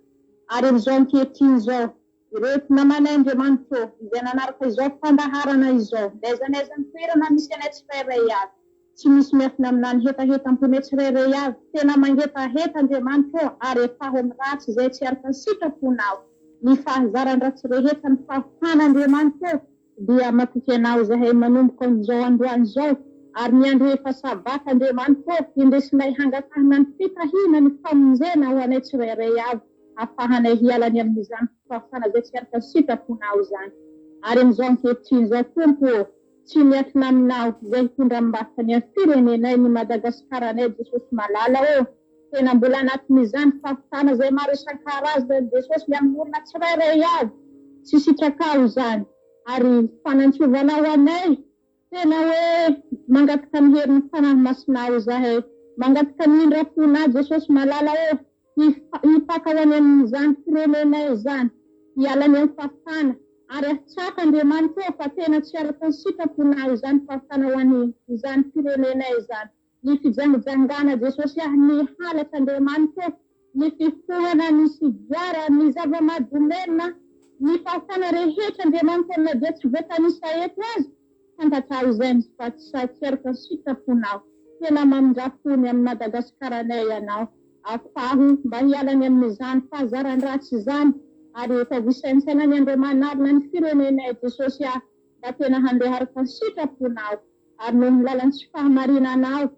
Speaker 4: Ary amin'izao ankehitriny izao ireto namanay Andriamanitra izay nanaraka izao fandaharana izao, n'aiza n'aiza ny toerana misy anay tsirairay avy. Tsy misy miafina aminany hetahetam-ponay tsirairay avy. Tena mangetaheta Andriamanitra ary efaho amin'ny ratsy izay tsy araka ny sitraponao. Ny fahazarany ratsy rehetra ny fahafana Andriamanitra dia matoky anao izahay manomboka amin'izao androany izao. Ary ny andro efa sabata Andriamanitra indesinay hangatahana ny fitahina ny famonjena ho anay tsirairay avy. Afahanay hialany amin'izany fahafana izay tsy araka ny sitraponao izany. Ary amin'izao ankehitriny izao Tompo tsy miafina aminao izay hitondra ambafika ny firenenay ny Madagasikara-nay Jesosy malala tena mbola anatin'izany fahafana izay maro isan-karazany Jesosy amin'ny olona tsirairay avy tsy sitrakao izany. Ary fanantsovanao anay tena hoe mangataka ny herin'ny fanahy masinao izahay, mangataka ny indrafonao Jesosy malala hipaka ho any amin'izany firenenay izany, hialany amin'ny fahafana. Ary atsaka Andriamanitra fa tena tsy araka ny sitraponao izany fahafana ho any izany firenenay izany. Ny fijangajangana Jesosy ny halatra Andriamanitra, ny fifohana, ny sigara, ny zava-mahadomelina, ny fahafana rehetra Andriamanitra na dia tsy voatanisa eto azy, fantatrao izay fa tsy araka ny sitraponao. Tena mamindrafony amin'ny Madagasikara-nay ianao, afaho mba hialany amin'izany fahazarany ratsy izany. Ary efa visainsainany Andriamanarina ny firenenay Jesosy mba tena handeha araka ny sitraponao. Ary noho ny lalany sy fahamarinanao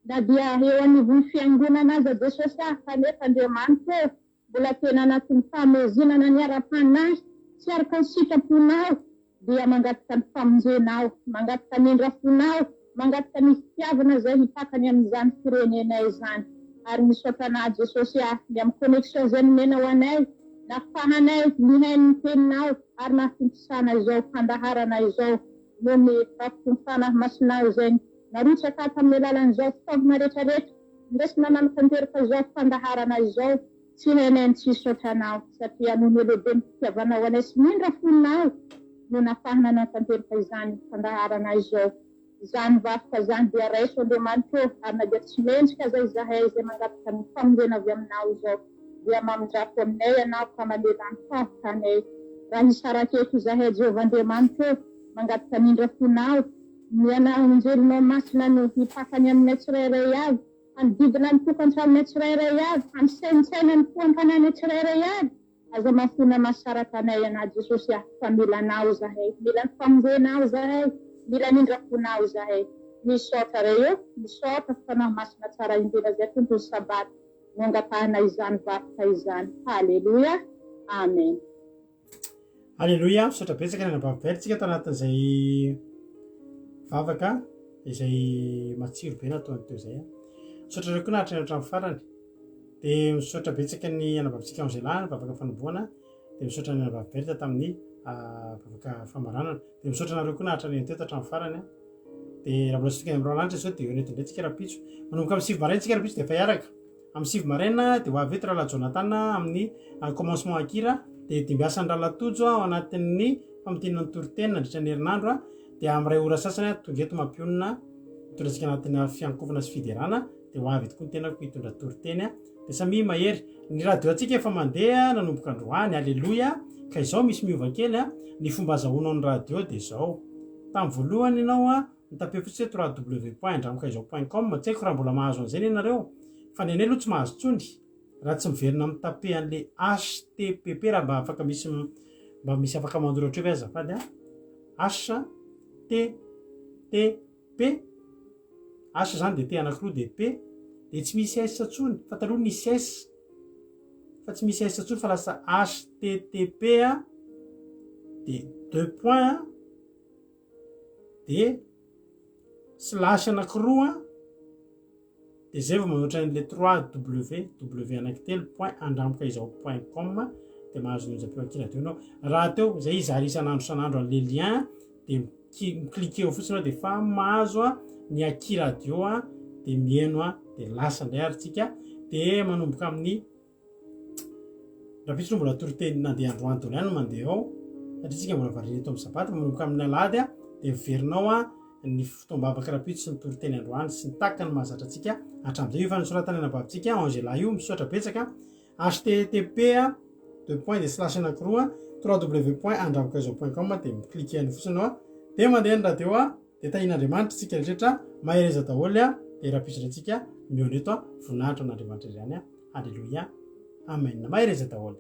Speaker 4: na dia eo anivon'ny fiangonana aza Jesosy kanefa Andriamanitra mbola tena anatin'ny fahamezinana ny ara-panahy tsy araka ny sitraponao dia mangataka ny famonjenao, mangataka ny indrafonao, mangataka ny fitiavana izay hipakany amin'izany firenenay izany. Ary misaotra anao Jesosy ny amin'ny connexion izay nomena ho anay nafahanay mihay ny teninao ary nafimpitsana izao fandaharana izao no ny fampifana masinao izay narotsaka tamin'ny alalan'izao fitaovana rehetrarehetra indesina nanotanteraka izao fandaharana izao tsy hainay tsy sotranao satria noho ny lehibe ny fitiavanao anay sy mindra fonao no nafahana natanteraka izany fandaharana izao izany vafoka zany dia raiso Andriamanitra ary na dia tsy mendrika zay zahay izay mangataka ny famonjena avy aminao izao dia mamindrako aminay ianao ka mandeha ny favoka anay raha hisaraketo zahay Jehovah Andriamanitra mangataka mindra fonao mianao anjelinao masina no hipakany aminay tsirairay avy anodidina ny tokantraminay tsirairay avy amisainsaina ny foam-pananay tsirairay avy aza mafona masaraka anay ana Jesosy fa milanao zahay mila ny famonjenao zahay mila mindra fonao zahay misaotra reo misaotra fanao masina tsara indrindra zay tontolo sabaty no angatahana izany vakoka izany halleluia amen.
Speaker 1: Alleluia, misaotra betsaka ny anabaviberitsika tao anatin'izay vavaka izay matsiro be nataony teo zay misaotra reo koa nahatra ny hatramin'ny farany dia misaotra betsaka ny anabavitsika amin'izay lahy ny vavaka fanomboana dia misaotra ny anabaviberita tamin'ny vavaka famaranana dia misaotra nareo koa nahatra ny teo hatramin'ny farany dia raha mbola sika amin'irao lanitra izao dia eo nety indraytsika rapitso manomboka amin'ny sivy maraina tsika rapitso dia efa hiaraka amin'ny sivy maraina dia ho avy eto raha Jonathan amin'ny commencement akira dia dimbiasan'ny rahalatojo ao anatin'ny famotinana ny toritenina nandritra ny herinandro dia amin'ny ray ora sasany tonga eto mampionina hitondratsika anatin'ny fiankovana sy fiderana dia ho avy eto koa ny tenako hitondra toriteny dia samy mahery ny radio antsika efa mandeha nanomboka androany alleluia ka izao misy miova kely ny fomba azahoanao ny radio dia izao tamin'ny voalohany ianao nitapeo fotsy eto www.andramokaizao.com tsy haiko raha mbola mahazo an'izay ianareo fa ny anay aloha tsy mahazo tsony raha tsy miverina mitape an'le HTTP raha mba afaka misy afaka mandoro ohatry hoe azafady HTTP H zany dia T anankiroa dia P dia tsy misy S tsony fa taloha nisy S fa tsy misy S tsony fa lasa HTTP dia 2 points dia slash anankiroa dia zay vao manoatra n'le 3w anankitelo.andramokaizao.com dia mahazo nonjapeo ankina teo ianao raha teo zay izy isan'andro isan'andro an'le lien dia miklique eo fotsiny ao dia fa mahazo ny aki radio dia mieno dia lasa indray arytsika dia manomboka amin'ny rapitso mbola toriteny nandeha androany tao ihany mandeha ao satria tsika mbola variny eto amin'ny sabaty manomboka amin'ny alady dia miverinao ny fotoam-babaka rapitso sy ny toriteny androany sy ny takany mahazatra antsika hatramin'izay io fa nisoratany anabavintsika angela io misaotra betsaka http dia slash anankiroa www.andramokaizao.com dia miklique any fotsiny dia mandeha ny radio dia tahin'Andriamanitra tsika rehetra mahereza daholo dia rapitso ntsika mioneto voninahitra an'Andriamanitra izany alleluia amen mahereza daholo